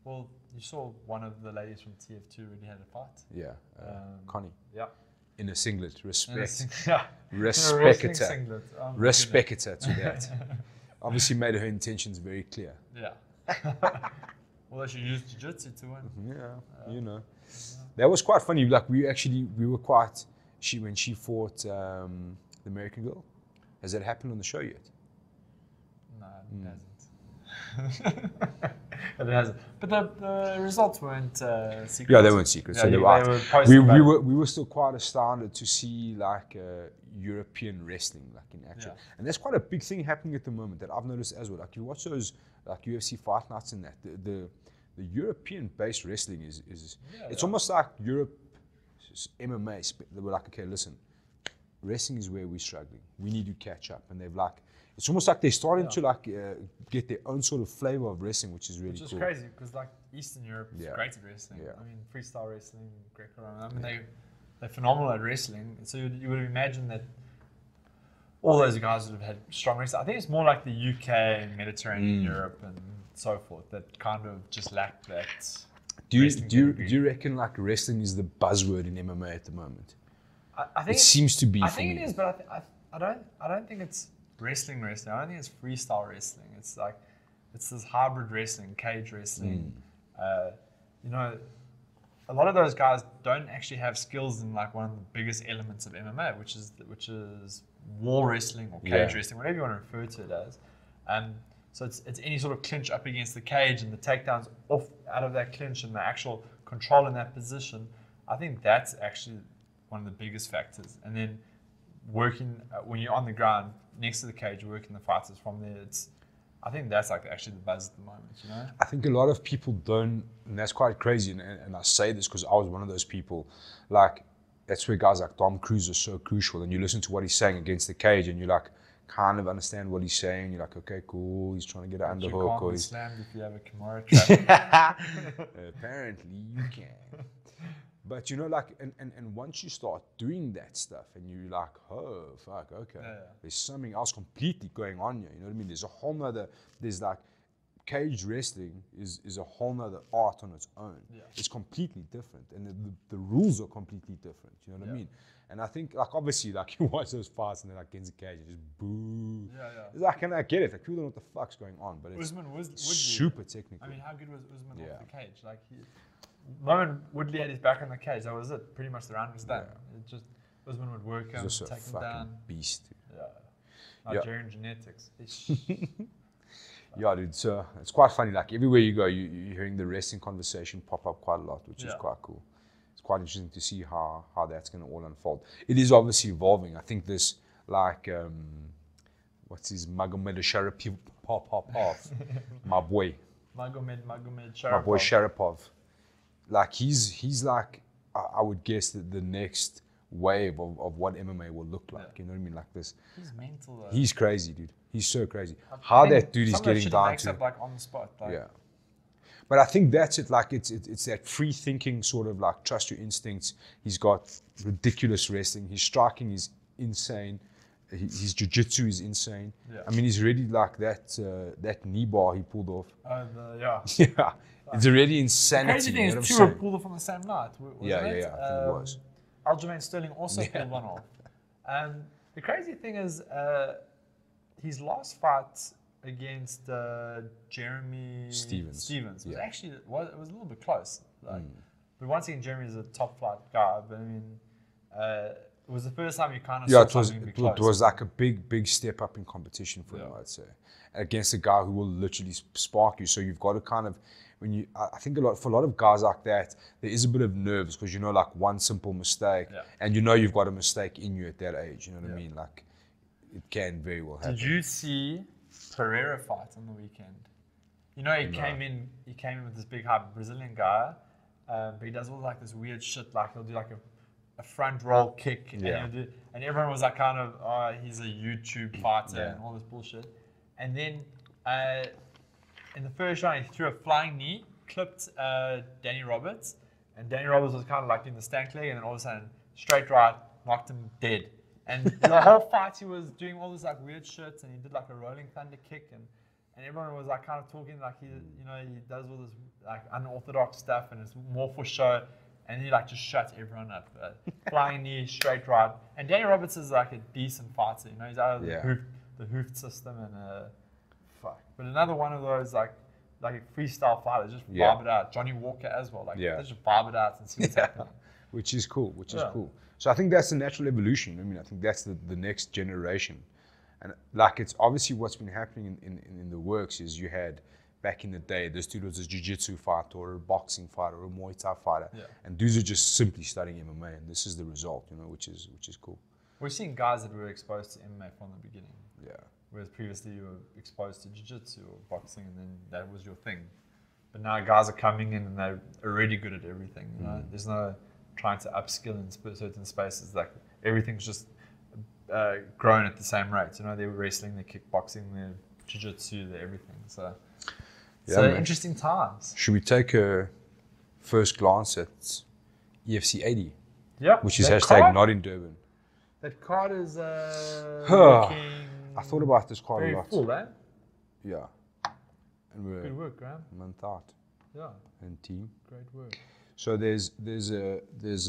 S1: Well, you saw one of the ladies from TF2 really had a fight.
S2: Yeah, Connie.
S1: Yeah.
S2: In a singlet. Respect.
S1: Yeah.
S2: Respect it.
S1: Singlet. Oh,
S2: Respect it to that. Obviously made her intentions very clear.
S1: Yeah. Although she used jiu-jitsu to win.
S2: Yeah, you know. That was quite funny. Like we were quite. When she fought the American girl, has that happened on the show yet?
S1: No, it hasn't. It hasn't. But the results weren't secret.
S2: Yeah, they weren't secret. So we were still quite astounded to see like European wrestling like in action, and that's quite a big thing happening at the moment that I've noticed as well. Like you watch those like UFC fight nights and that the European-based wrestling is it's almost like Europe MMA. They were like, okay, listen, wrestling is where we're struggling. We need to catch up, and they've like, it's almost like they're starting to like get their own sort of flavor of wrestling, which is really cool.
S1: Which is crazy because like Eastern Europe is great at wrestling.
S2: Yeah.
S1: I mean, freestyle wrestling, Greco-Roman. I mean, they're phenomenal at wrestling. So you would imagine that all those guys would have had strong wrestling. I think it's more like the UK and Mediterranean Europe and so forth that kind of just lack that.
S2: Do you reckon like wrestling is the buzzword in MMA at the moment?
S1: I think
S2: it seems to be.
S1: I think it is, but I don't think it's wrestling. I don't think it's freestyle wrestling. It's like it's this hybrid wrestling, cage wrestling. You know, a lot of those guys don't actually have skills in like one of the biggest elements of MMA, which is wall wrestling or cage wrestling, whatever you want to refer to it as. So it's any sort of clinch up against the cage and the takedowns off out of that clinch and the actual control in that position. I think that's actually one of the biggest factors. And then working when you're on the ground next to the cage, working the fighters from there. I think that's like actually the buzz at the moment. You know.
S2: I think a lot of people don't, and that's quite crazy. And I say this because I was one of those people. Like that's where guys like Tom Cruise are so crucial. And you listen to what he's saying against the cage, and you're like, kind of understand what he's saying. You're like, okay, cool. He's trying to get an underhook.
S1: You can't be slammed if you have a Kimura trap.
S2: Apparently, you can. But you know, like, and once you start doing that stuff, and you're like, oh, fuck, okay, there's something else completely going on here. You know what I mean? There's a whole nother. There's like, cage wrestling is a whole nother art on its own. Yeah. It's completely different, and the rules are completely different. You know what I mean? And I think, like, obviously, like, you watch those fights and they're like against the cage and just boo. It's like, and I get it. Like, people don't know what the fuck's going on, but it's super technical.
S1: I mean, how good was Usman off the cage? Like, the moment Woodley had his back on the cage, that was it. Pretty much the round was done. It just, Usman would work him, take him down.
S2: Beast.
S1: Nigerian genetics.
S2: Yeah, dude. So it's quite funny. Like everywhere you go, you're hearing the wrestling conversation pop up quite a lot, which is quite cool. It's quite interesting to see how that's going to all unfold. It is obviously evolving. I think this, like, what's his Magomed Sharapov, my boy.
S1: Magomed Sharapov.
S2: My boy Sharapov. Like he's like, I would guess that the next wave of what MMA will look like. You know what I mean? Like this.
S1: He's mental though.
S2: He's crazy, dude. He's so crazy. How that dude is getting down to.
S1: Up, like, on the spot. Like.
S2: Yeah. But I think that's it. Like it's that free thinking sort of like trust your instincts. He's got ridiculous wrestling. His striking is insane. His jiu-jitsu is insane. Yeah. I mean, he's already like that knee bar he pulled off.
S1: Yeah.
S2: It's already insanity.
S1: The crazy thing is, two were pulled off on the same night.
S2: Yeah. I think it was.
S1: Aljamain Sterling also pulled one off. The crazy thing is, his last fight against Jeremy Stevens was actually it was a little bit close. Like, but once again, Jeremy's a top flight guy. But I mean, It was the first time you kind of
S2: Yeah,
S1: saw
S2: it
S1: something be
S2: it
S1: close.
S2: was like a big step up in competition for him, I'd say, against a guy who will literally spark you. So you've got to kind of, I think for a lot of guys like that, there is a bit of nerves because like one simple mistake, and you've got a mistake in you at that age. You know what I mean? Like, it can very well happen.
S1: Did you see Pereira fight on the weekend? He came in with this big hype Brazilian guy, but he does all like this weird shit. Like he'll do like a front roll kick, and everyone was like kind of, oh, he's a YouTube fighter and all this bullshit. And then in the first round, he threw a flying knee, clipped Danny Roberts, and Danny Roberts was kind of like doing the stank leg, and then all of a sudden, straight right, knocked him dead. And the whole fight, he was doing all this like weird shit, and he did like a rolling thunder kick, and everyone was like kind of talking like he does all this like unorthodox stuff, and it's more for show, and he like just shuts everyone up. Flying knee, straight right, and Danny Roberts is like a decent fighter. He's out of the Hooft system, and fuck. But another one of those like a freestyle fighters, just vibe it out. Johnny Walker as well, let's just vibe it out and see what's happening.
S2: Which is cool. Cool. So I think that's the natural evolution. I mean, I think that's the next generation. And like, it's obviously what's been happening in the works is you had back in the day, this dude was a jiu-jitsu fighter or a boxing fighter or a Muay Thai fighter. Yeah. And dudes are just simply studying MMA, and this is the result, which is cool.
S1: We're seeing guys that were exposed to MMA from the beginning.
S2: Yeah.
S1: Whereas previously you were exposed to jiu-jitsu or boxing, and then that was your thing. But now guys are coming in and they're already good at everything. There's no trying to upskill in certain spaces. Like everything's just grown at the same rate. They're wrestling, they're kickboxing, they're jiu-jitsu, they're everything. So interesting times.
S2: Should we take a first glance at EFC 80?
S1: Yeah.
S2: Which is hashtag not in Durban.
S1: That card is looking
S2: I thought about this card a lot.
S1: Full, eh?
S2: Yeah. And we're
S1: good work, Graham.
S2: A month out.
S1: Yeah.
S2: And team.
S1: Great work.
S2: So there's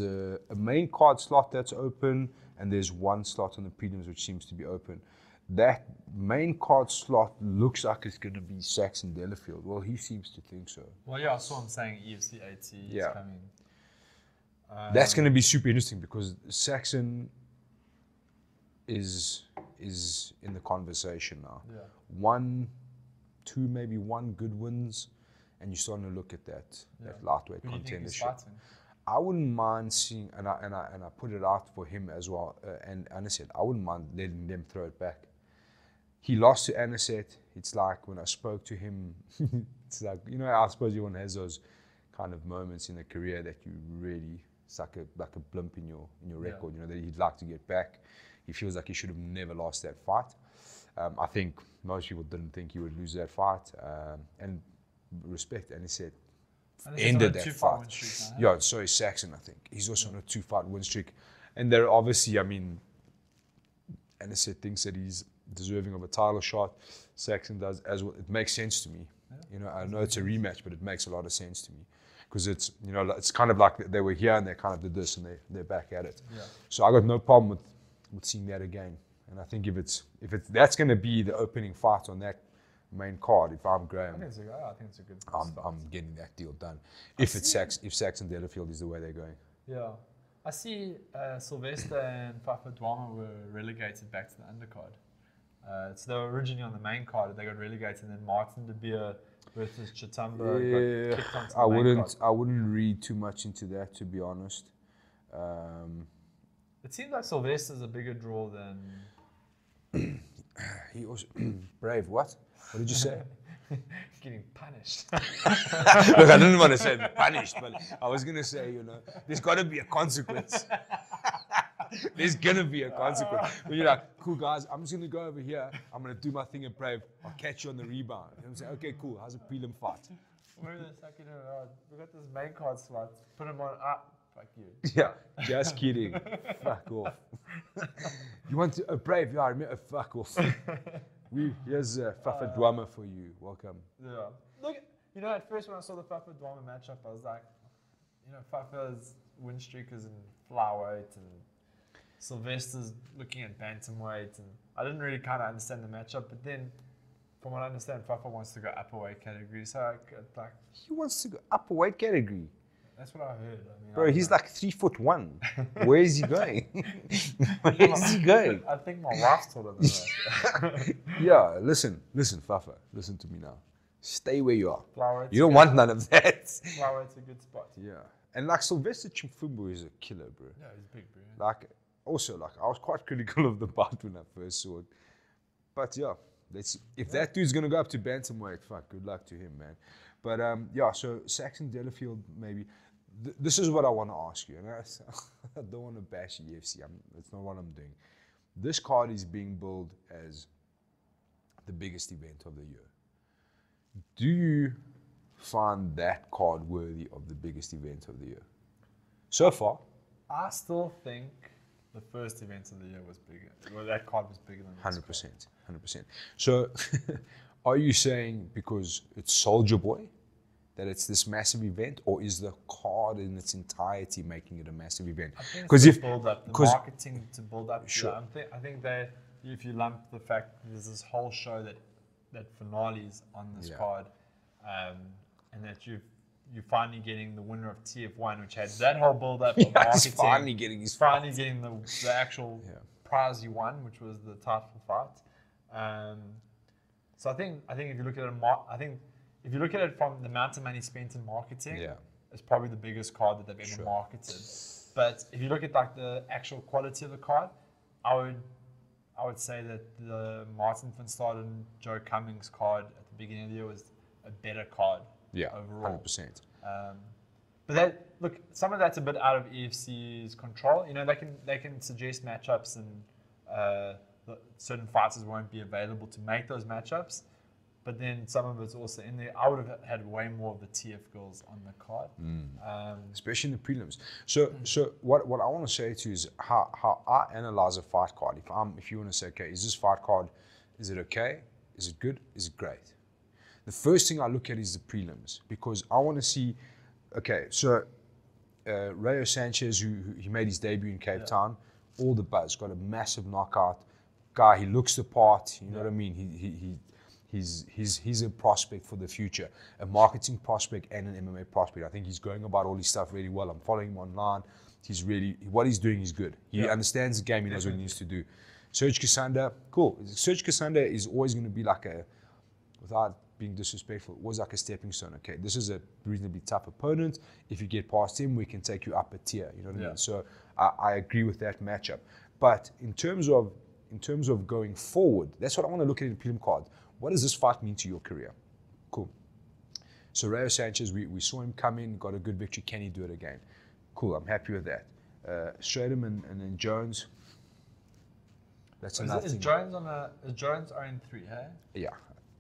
S2: a main card slot that's open, and there's one slot on the prelims which seems to be open. That main card slot looks like it's going to be Saxon Delafield. Well, he seems to think so.
S1: Well, yeah, I saw him saying EFC 80 is coming.
S2: That's going to be super interesting because Saxon is in the conversation now. Yeah. 1, 2, maybe 1 good wins, and you're starting to look at that lightweight contendership. I wouldn't mind seeing, and I put it out for him as well. And Anisette, I wouldn't mind letting them throw it back. He lost to Anisette. It's like when I spoke to him, it's like, I suppose everyone has those kind of moments in the career that you really, it's like a blimp in your record. That he'd like to get back. He feels like he should have never lost that fight. I think most people didn't think he would lose that fight. And respect, Anisette ended that fight. Yeah, so is Saxon, I think. He's also on a 2-fight win streak. And they're obviously, Anisette thinks that he's deserving of a title shot. Saxon does as well. It makes sense to me. I know it's a rematch, but it makes a lot of sense to me. Because it's, it's kind of like they were here and they kind of did this and they're back at it. Yeah. So I got no problem with seeing that again. And I think if that's going to be the opening fight on that main card, if I'm Graham,
S1: I think it's a good
S2: I'm getting that deal done. If Saxon Delafield is the way they're going.
S1: Yeah. I see Sylvester and Fafa Dwama were relegated back to the undercard. So they were originally on the main card, they got relegated, and then Martin De Beer versus Chitamba got kicked onto the main card.
S2: I wouldn't read too much into that, to be honest.
S1: It seems like Sylvester's a bigger draw than...
S2: He was brave. What did you say?
S1: Getting punished.
S2: Look, I didn't want to say punished, but I was going to say, there's got to be a consequence. There's going to be a consequence. When you're like, cool, guys, I'm just going to go over here. I'm going to do my thing in Brave. I'll catch you on the rebound. And I'm saying, okay, cool. How's a prelim fight?
S1: Where the second? We got this main card slot. Put him on up. Fuck you.
S2: Yeah, just kidding. Fuck off. You want to Brave? Yeah, I remember. Fuck off. Here's Fafa Dwama for you. Welcome.
S1: Yeah. Look, at first when I saw the Fafa Dwama matchup, I was like, Fafa's win streak is in flyweight and Sylvester's looking at bantamweight, and I didn't really kind of understand the matchup. But then, from what I understand, Fafa wants to go upper weight category. So like
S2: he wants to go upper weight category.
S1: That's what I heard. I mean,
S2: Bro, he's like 3'1". Where is he going? Where is he going?
S1: I think my wife's taller than that.
S2: Yeah, listen, Fafa. Listen to me now. Stay where you are.
S1: Flower,
S2: You don't want none of that.
S1: Flower, it's a good spot.
S2: Yeah. And like Sylvester Chimfumbo is a killer, bro.
S1: Yeah, he's big, bro.
S2: Like, also, like, I was quite critical of the bout when I first saw it. But yeah, if that dude's going to go up to bantamweight, fuck, good luck to him, man. But yeah, so Saxon Delafield, maybe. This is what I want to ask you. And I don't want to bash EFC. That's not what I'm doing. This card is being billed as the biggest event of the year. Do you find that card worthy of the biggest event of the year? So far?
S1: I still think the first event of the year was bigger. Well, that card was bigger than this
S2: 100%. So, are you saying because it's Soldierboy that it's this massive event, or is the card in its entirety making it a massive event?
S1: Because if build up, the marketing to build up.
S2: Sure.
S1: I think that if you lump the fact that there's this whole show that finales on this card, and that you're finally getting the winner of TF1, which had that whole build up of marketing.
S2: He's finally getting
S1: the actual prize he won, which was the title fight. So I think if you look at it, if you look at it from the amount of money spent in marketing, it's probably the biggest card that they've ever marketed. But if you look at like the actual quality of the card, I would say that the Martin van Staden and Joe Cummings card at the beginning of the year was a better card.
S2: Yeah,
S1: overall.
S2: 100%.
S1: But some of that's a bit out of EFC's control. You know, they can suggest matchups, and certain fighters won't be available to make those matchups. But then some of it's also in there. I would have had way more of the TF girls on the card,
S2: especially in the prelims. So what I want to say to you is how I analyze a fight card. If you want to say, okay, is this fight card, is it okay? Is it good? Is it great? The first thing I look at is the prelims, because I want to see, okay, so Rayo Sanchez, who he made his debut in Cape Town, all the buzz, got a massive knockout. Guy, he looks the part, you know what I mean? He's a prospect for the future, a marketing prospect and an MMA prospect. I think he's going about all his stuff really well. I'm following him online. What he's doing is good. He understands the game. He knows what he needs to do. Serge Cassandra, cool. Serge Cassandra is always going to be like without being disrespectful, was like a stepping stone. Okay, this is a reasonably tough opponent. If you get past him, we can take you up a tier. You know what I mean? So I agree with that matchup. But in terms of going forward, that's what I want to look at in prelim cards. What does this fight mean to your career? Cool. So Rayo Sanchez, we saw him come in, got a good victory. Can he do it again? Cool. I'm happy with that. Stratum and then Jones. That's another thing.
S1: Is Jones 0-3, hey?
S2: Yeah.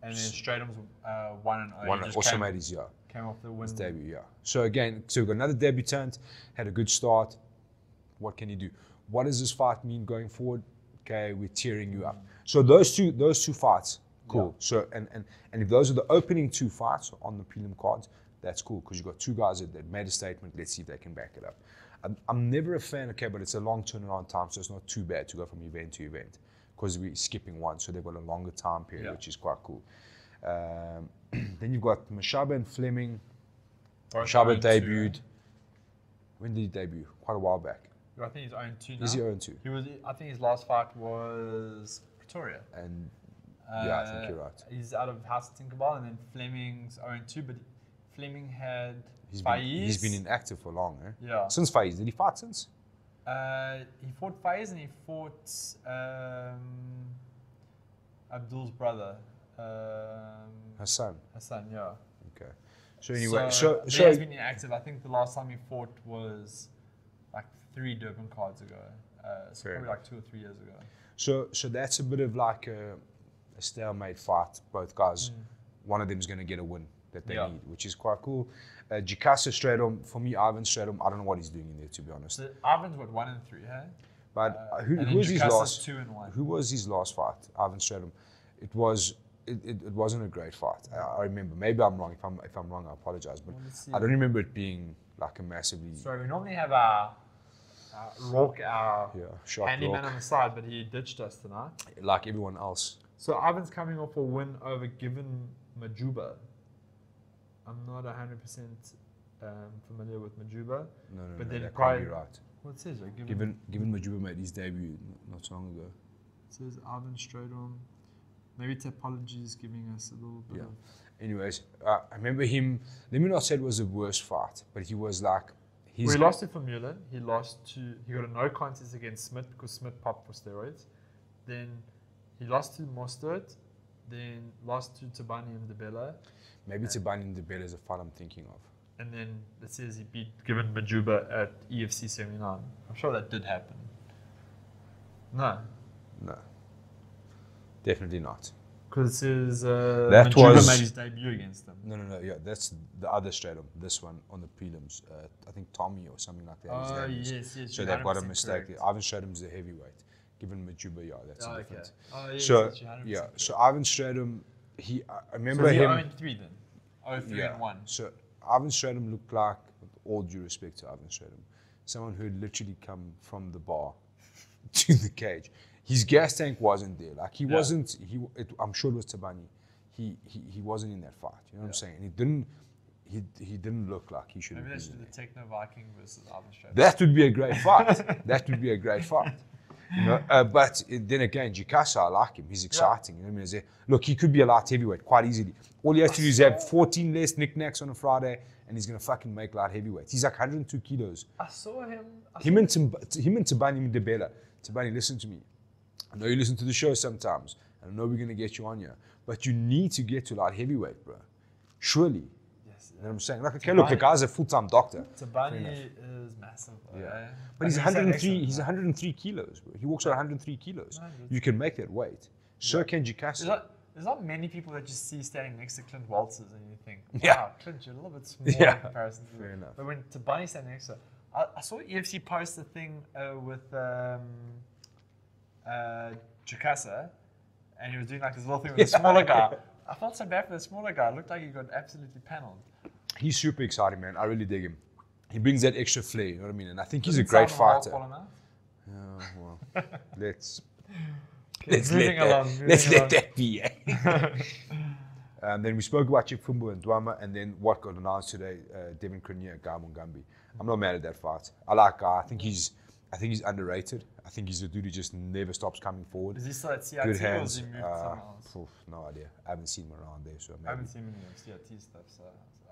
S1: And then Stratum's 1-0.
S2: One also made his
S1: came off the win.
S2: His debut, So again, we've got another debutant, had a good start. What can he do? What does this fight mean going forward? Okay, we're tearing you up. So those two fights, cool. Yeah. So and if those are the opening two fights on the prelim cards, that's cool, because you've got two guys that made a statement. Let's see if they can back it up. I'm never a fan, okay, but it's a long turnaround time, so it's not too bad to go from event to event, because we're skipping one, so they've got a longer time period, which is quite cool. Then you've got Mashaba and Fleming. Mashaba debuted. When did he debut? Quite a while back.
S1: I think he's 0-2 now.
S2: Is he 0-2?
S1: I think his last fight was Pretoria.
S2: And yeah, I think you're right.
S1: He's out of House of Tinkerbell, and then Fleming's 0-2, but Fleming had
S2: he's been inactive for long, eh?
S1: Yeah.
S2: Since Faiz. Did he fight since?
S1: He fought Faiz, and he fought Abdul's brother.
S2: Hassan,
S1: yeah.
S2: Okay. So anyway,
S1: he has been inactive. I think the last time he fought was like 3 Durban cards ago. So probably like 2 or 3 years ago.
S2: So that's a bit of like a stalemate fight. Both guys, one of them is going to get a win that they need, which is quite cool. Jikasa Stratum, for me, Ivan Stratum, I don't know what he's doing in there, to be honest.
S1: So Ivan's 1-3, hey?
S2: But who was his last?
S1: 2-1.
S2: Who was his last fight? Ivan Stratum. It wasn't a great fight. I remember. Maybe I'm wrong. If I'm wrong, I apologize. But I don't remember it being like a massively.
S1: Sorry, we normally have our Rourke, our handyman
S2: Rourke
S1: on the side, but he ditched us tonight.
S2: Like everyone else.
S1: So Ivan's coming off a win over Given Majuba. I'm not 100% familiar with Majuba.
S2: No,
S1: But
S2: no,
S1: then
S2: that
S1: prior-
S2: can't be right.
S1: What it says? Like,
S2: Given Majuba made his debut not so long ago.
S1: It says Alvin Stradom. Maybe Topology is giving us a little bit
S2: Yeah.
S1: of...
S2: Anyways, I remember him. Let me not say it was the worst fight, but he was like.
S1: Well, he lost it for Mueller. He got a no contest against Smith because Smith popped for steroids. Then he lost to Mostert. Then lost to Tabani and DeBella.
S2: Maybe Tabani and DeBella is a fight I'm thinking of.
S1: And then it says he beat Given Majuba at EFC 79. I'm sure that did happen. No.
S2: No. Definitely not.
S1: Because it says
S2: That
S1: Majuba
S2: was-
S1: made his debut against him.
S2: No. Yeah, that's the other Stratum. This one on the prelims. I think Tommy or something like that. his
S1: Oh,
S2: name is.
S1: yes.
S2: So
S1: you're
S2: they've got a
S1: 100%
S2: mistake.
S1: correct.
S2: Ivan Stratum's the heavyweight. Given Majuba, yeah, that's
S1: Oh,
S2: the
S1: okay.
S2: difference.
S1: Oh, yes,
S2: So
S1: you're 100%
S2: yeah,
S1: correct.
S2: so Ivan Stratum, I remember
S1: So he
S2: him.
S1: 0-3 then? 0-3
S2: Yeah.
S1: and 1.
S2: So Ivan Stratum looked like, with all due respect to Ivan Stratum, someone who had literally come from the bar to the cage. His gas tank wasn't there. Like he wasn't. I'm sure it was Tabani. He wasn't in that fight. You know what I'm saying? And he didn't look like he should have
S1: Maybe
S2: been.
S1: they should
S2: in
S1: do the Techno Viking versus Alvin Stradom.
S2: That would be a great fight. That would be a great fight. You know, but then again, Jikasa, I like him. He's exciting. You know what I mean? Look, he could be a light heavyweight quite easily. All he has to do is have 14 less knickknacks on a Friday, and he's gonna fucking make light heavyweight. He's like 102 kilos.
S1: I saw him.
S2: Him and Tabani Ndebela. Tabani, listen to me. I know you listen to the show sometimes, and I know we're gonna get you on here, but you need to get to light heavyweight, bro. Surely.
S1: Yes.
S2: You know what I'm saying? Like, okay, look, the guy's a full-time doctor.
S1: Tabani is massive. Bro,
S2: Yeah.
S1: eh?
S2: But he's
S1: I think
S2: 103.
S1: excellent,
S2: He's
S1: man.
S2: 103 kilos, bro. He walks around 103 kilos.
S1: No, that's-
S2: You can make that weight. So can Jikasa.
S1: There's not many people that you see standing next to Clint Walters and you think, wow,
S2: Yeah.
S1: Clint, you're a little bit small
S2: Yeah.
S1: in comparison to
S2: Fair
S1: him.
S2: enough.
S1: But when Tabani's standing next to her, I saw EFC post a thing with Jukasa, and he was doing like this little thing with the smaller guy. I felt so bad for the smaller guy. It looked like he got absolutely panelled.
S2: He's super exciting, man. I really dig him. He brings that extra flair, you know what I mean? And I think he's a
S1: Didn't
S2: great
S1: sound on the
S2: fighter.
S1: whole column,
S2: Yeah, well, let's
S1: Okay, moving along.
S2: let that be. Then we spoke about Chipfumbu and Dwama, and then what got announced today, Devin Cronje and Guy Mungambi. I'm not mad at that fight. I like Guy. I think he's underrated. I think he's a dude who just never stops coming forward.
S1: Is he still at CIT
S2: Good
S1: or has
S2: hands.
S1: he moved somewhere else?
S2: No idea. I haven't seen him around there, so
S1: I
S2: maybe.
S1: haven't seen him in CIT stuff, so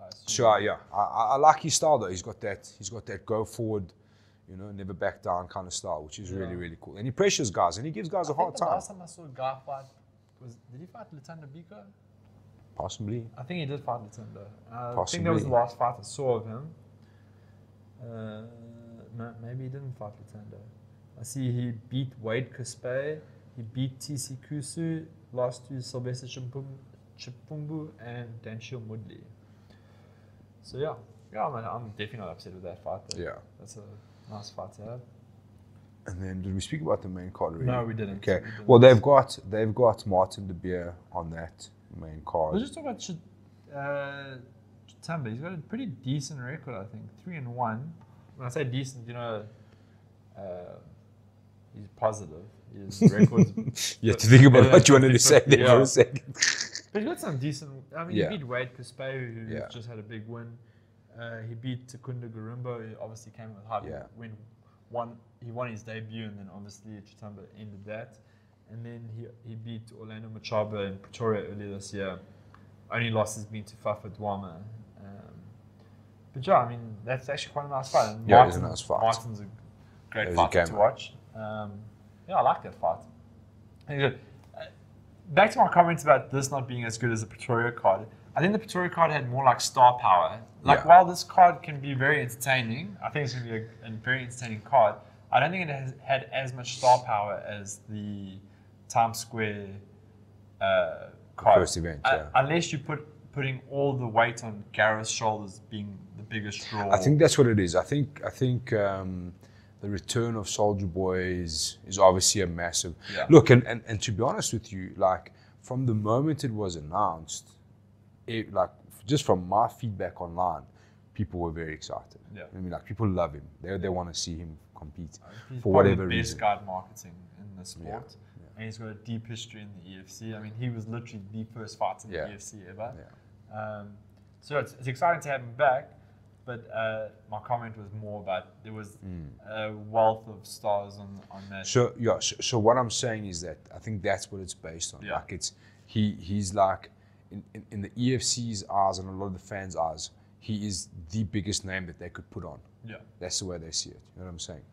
S1: I assume.
S2: Sure, yeah. I like his style though. He's got that go forward, you know, never back down kind of style, which is really, really cool. And he pressures guys and he gives guys a hard
S1: The
S2: time.
S1: last time I saw a guy fight did he fight Lutanda Biko?
S2: Possibly.
S1: I think he did fight Lutanda. I think
S2: Possibly.
S1: that was the last fight I saw of him. No, maybe he didn't fight Lutanda. I see he beat Wade Cuspe, he beat TC Kusu, lost to Sylvester Chipumbu and Danshil Mudley. So yeah, I'm definitely not upset with that fight though.
S2: Yeah.
S1: That's a nice fight to have.
S2: And then did we speak about the main card already?
S1: No, we didn't.
S2: Okay.
S1: We didn't.
S2: Well, they've got Martin De Beer on that main card.
S1: Let's just talk about Chitamba. He's got a pretty decent record, I think. 3-1. When I say decent, you know, he's positive. His records.
S2: You have to think about what you wanted to say there for
S1: Yeah.
S2: a second.
S1: But he got some decent. I mean,
S2: Yeah.
S1: he beat Wade Cuspe, who
S2: Yeah.
S1: just had a big win. He beat Takunda Garumbo, who obviously came with high.
S2: Yeah.
S1: He won his debut, and then obviously Chitamba ended that. And then he beat Orlando Machaba in Pretoria earlier this year. Only loss has been to Fafa Dwama. But yeah, I mean, that's actually quite a nice fight. And
S2: Yeah, it is a nice fight.
S1: Martin's a great
S2: As he
S1: fighter
S2: came
S1: to
S2: out.
S1: watch. Yeah, I like that fight. Back to my comments about this not being as good as the Pretoria card. I think the Pretoria card had more like star power. Like
S2: Yeah.
S1: while this card can be very entertaining, I think it's going to be a very entertaining card. I don't think it has had as much star power as the Times Square card.
S2: First event, yeah.
S1: Unless you putting all the weight on Gareth's shoulders being the biggest draw.
S2: I think that's what it is. I think the return of Soldierboy is obviously a massive look. And to be honest with you, like from the moment it was announced, like just from my feedback online, people were very excited.
S1: Yeah.
S2: I mean, like people love him. They want to see him compete
S1: He's
S2: for
S1: probably
S2: whatever
S1: the best
S2: reason.
S1: guard marketing in the sport.
S2: Yeah.
S1: And he's got a deep history in the EFC. I mean, he was literally the first fighter in
S2: Yeah.
S1: the EFC ever.
S2: Yeah.
S1: So it's exciting to have him back. But my comment was more about there was a wealth of stars on that.
S2: So yeah, so what I'm saying is that I think that's what it's based on.
S1: Yeah.
S2: Like he's like in the EFC's eyes and a lot of the fans' eyes, he is the biggest name that they could put on.
S1: Yeah.
S2: That's the way they see it. You know what I'm saying?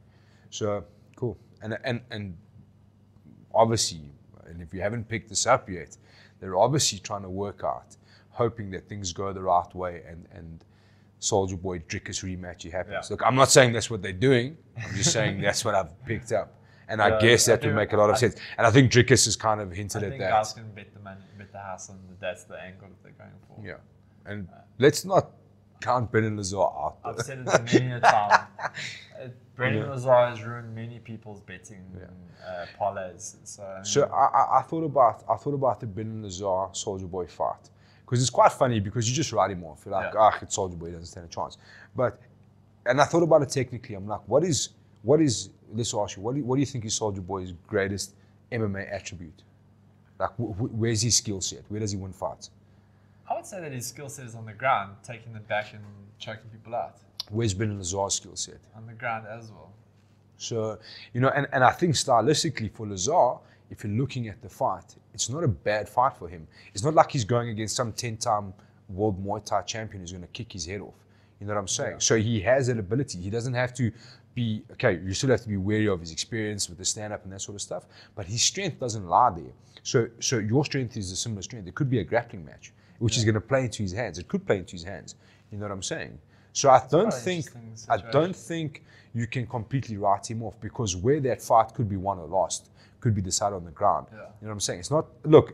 S2: So cool. And obviously, and if you haven't picked this up yet, they're obviously trying to work out, hoping that things go the right way and Soldierboy Drickus rematch happens.
S1: Yeah.
S2: Look, I'm not saying that's what they're doing. I'm just saying that's what I've picked up. And I guess that would make a lot of sense. And I think Drickus has kind of hinted at that.
S1: I think guys can bet the house on that's the angle that they're going for.
S2: Yeah. And let's not count Brendan Lesar out.
S1: I've said it many a time. Brendan Lesar has ruined many people's betting parlays. So
S2: I thought about the Brendan Lesar Soldierboy fight. Because it's quite funny because you just write him off. You're like, it's Soldierboy, he doesn't stand a chance. And I thought about it technically. I'm like, what is? Let's ask you, what do you think is Soldierboy's greatest MMA attribute? Like, where's his skill set? Where does he win fights?
S1: I would say that his skill set is on the ground, taking the back and choking people out.
S2: Where's Brendan Lesar's skill set?
S1: On the ground as well.
S2: So, and I think stylistically for Lesar, if you're looking at the fight, it's not a bad fight for him. It's not like he's going against some 10-time world Muay Thai champion who's going to kick his head off. You know what I'm saying? Yeah. So he has that ability. He doesn't have to be, okay, you still have to be wary of his experience with the stand-up and that sort of stuff, but his strength doesn't lie there. So your strength is a similar strength. It could be a grappling match, which is going to play into his hands. It could play into his hands. You know what I'm saying? So I don't think you can completely write him off, because where that fight could be won or lost could be decided on the ground. Yeah. You know what I'm saying? It's not, look,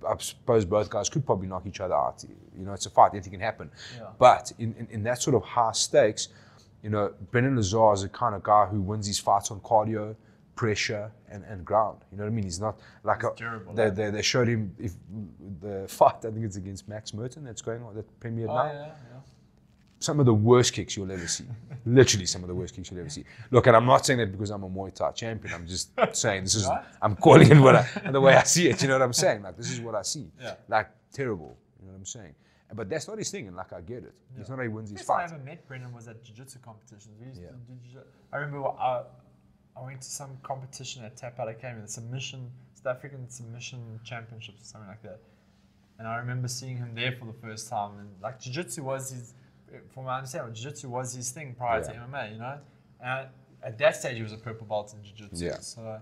S2: I suppose both guys could probably knock each other out. You know, it's a fight, anything can happen. Yeah. But in that sort of high stakes, you know, Brendan Lesar is the kind of guy who wins his fights on cardio, pressure, and ground. You know what I mean? He's not like they showed him if the fight, I think it's against Max Merton that's going on, that premiered now. Yeah. Some of the worst kicks you'll ever see. Literally some of the worst kicks you'll ever see. Look, and I'm not saying that because I'm a Muay Thai champion. I'm just saying this is, I'm calling it the way I see it. You know what I'm saying? Like, this is what I see. Yeah. Like, terrible. You know what I'm saying? But that's not his thing, and like, I get it. Yeah. It's not how he wins his fights.
S1: The first time I met Brendan was at jiu-jitsu competitions. We used to do jiu-jitsu. I remember I went to some competition at Tap Academy, the South African Submission Championships or something like that. And I remember seeing him there for the first time. And like, jiu-jitsu was his, from my understanding, jiu-jitsu was his thing prior to MMA, you know? And at that stage, he was a purple belt in jiu-jitsu. Yeah. So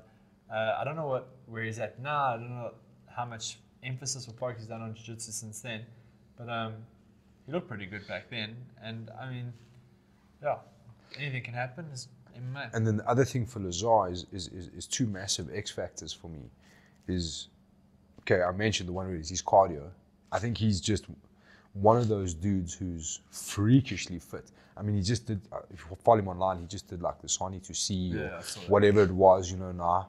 S1: I don't know where he's at now. I don't know how much emphasis or focus he's done on jiu-jitsu since then. But he looked pretty good back then. And I mean, yeah, anything can happen. It's MMA.
S2: And then the other thing for Lesar is two massive X factors for me. Okay, I mentioned the one where he's cardio. I think he's just one of those dudes who's freakishly fit. I mean, he just did, if you follow him online, he just did like the Sony to see or whatever it was, you know, now.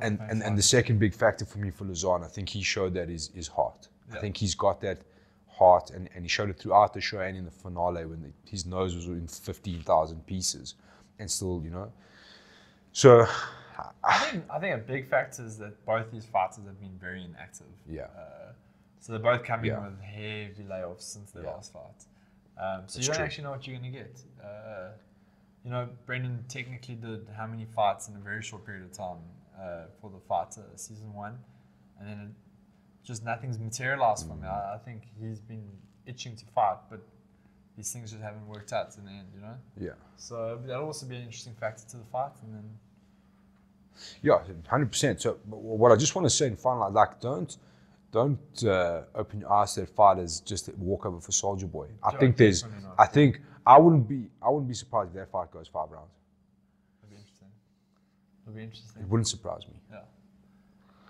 S2: And the second big factor for me for Lesar, and I think he showed that, is heart. Yeah. I think he's got that heart, and he showed it throughout the show and in the finale when his nose was in 15,000 pieces and still, you know. So
S1: I think a big factor is that both these fighters have been very inactive.
S2: Yeah.
S1: So they're both coming with heavy layoffs since their last fight. So you don't actually know what you're going to get. You know, Brendan technically did how many fights in a very short period of time for the fighter season 1, and then just nothing's materialized from it. I think he's been itching to fight, but these things just haven't worked out in the end, you know? Yeah. So that'll also be an interesting factor to the fight, and then.
S2: Yeah, 100%. So what I just want to say in final, like, don't open your eyes to that fight as just a walkover for Soldierboy. I wouldn't be surprised if that fight goes 5 rounds.
S1: It'll be interesting.
S2: It wouldn't surprise me.
S1: Yeah.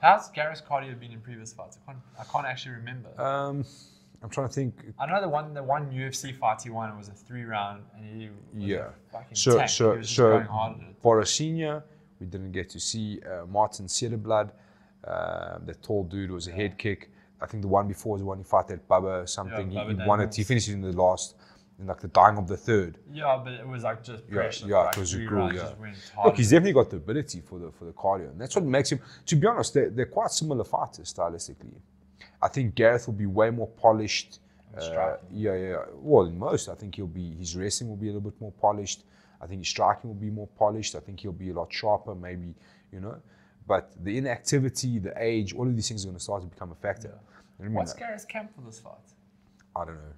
S1: How's Gareth's cardio been in previous fights? I can't actually remember.
S2: I'm trying to think.
S1: I know the one UFC fight he won, it was a 3-round, and he was a fucking tank.
S2: So
S1: he was just going hard at it.
S2: Borosina, we didn't get to see. Martin Cederblad, that tall dude, was a head kick. I think the one before was the one he fought at Bubba something. He won it. He finished it in the last, in like the dying of the third.
S1: Yeah, but it was like just pressure.
S2: Yeah, it was a cool. Yeah. Look, he's definitely got the ability for the cardio, and that's what makes him. To be honest, they're quite similar fighters stylistically. I think Gareth will be way more polished
S1: Striking.
S2: Yeah. Well, in most, I think his wrestling will be a little bit more polished. I think his striking will be more polished. I think he'll be a lot sharper, maybe, But the inactivity, the age, all of these things are going to start to become a factor.
S1: Yeah.
S2: You know what I mean?
S1: What's Gareth's camp for this fight?
S2: I don't know.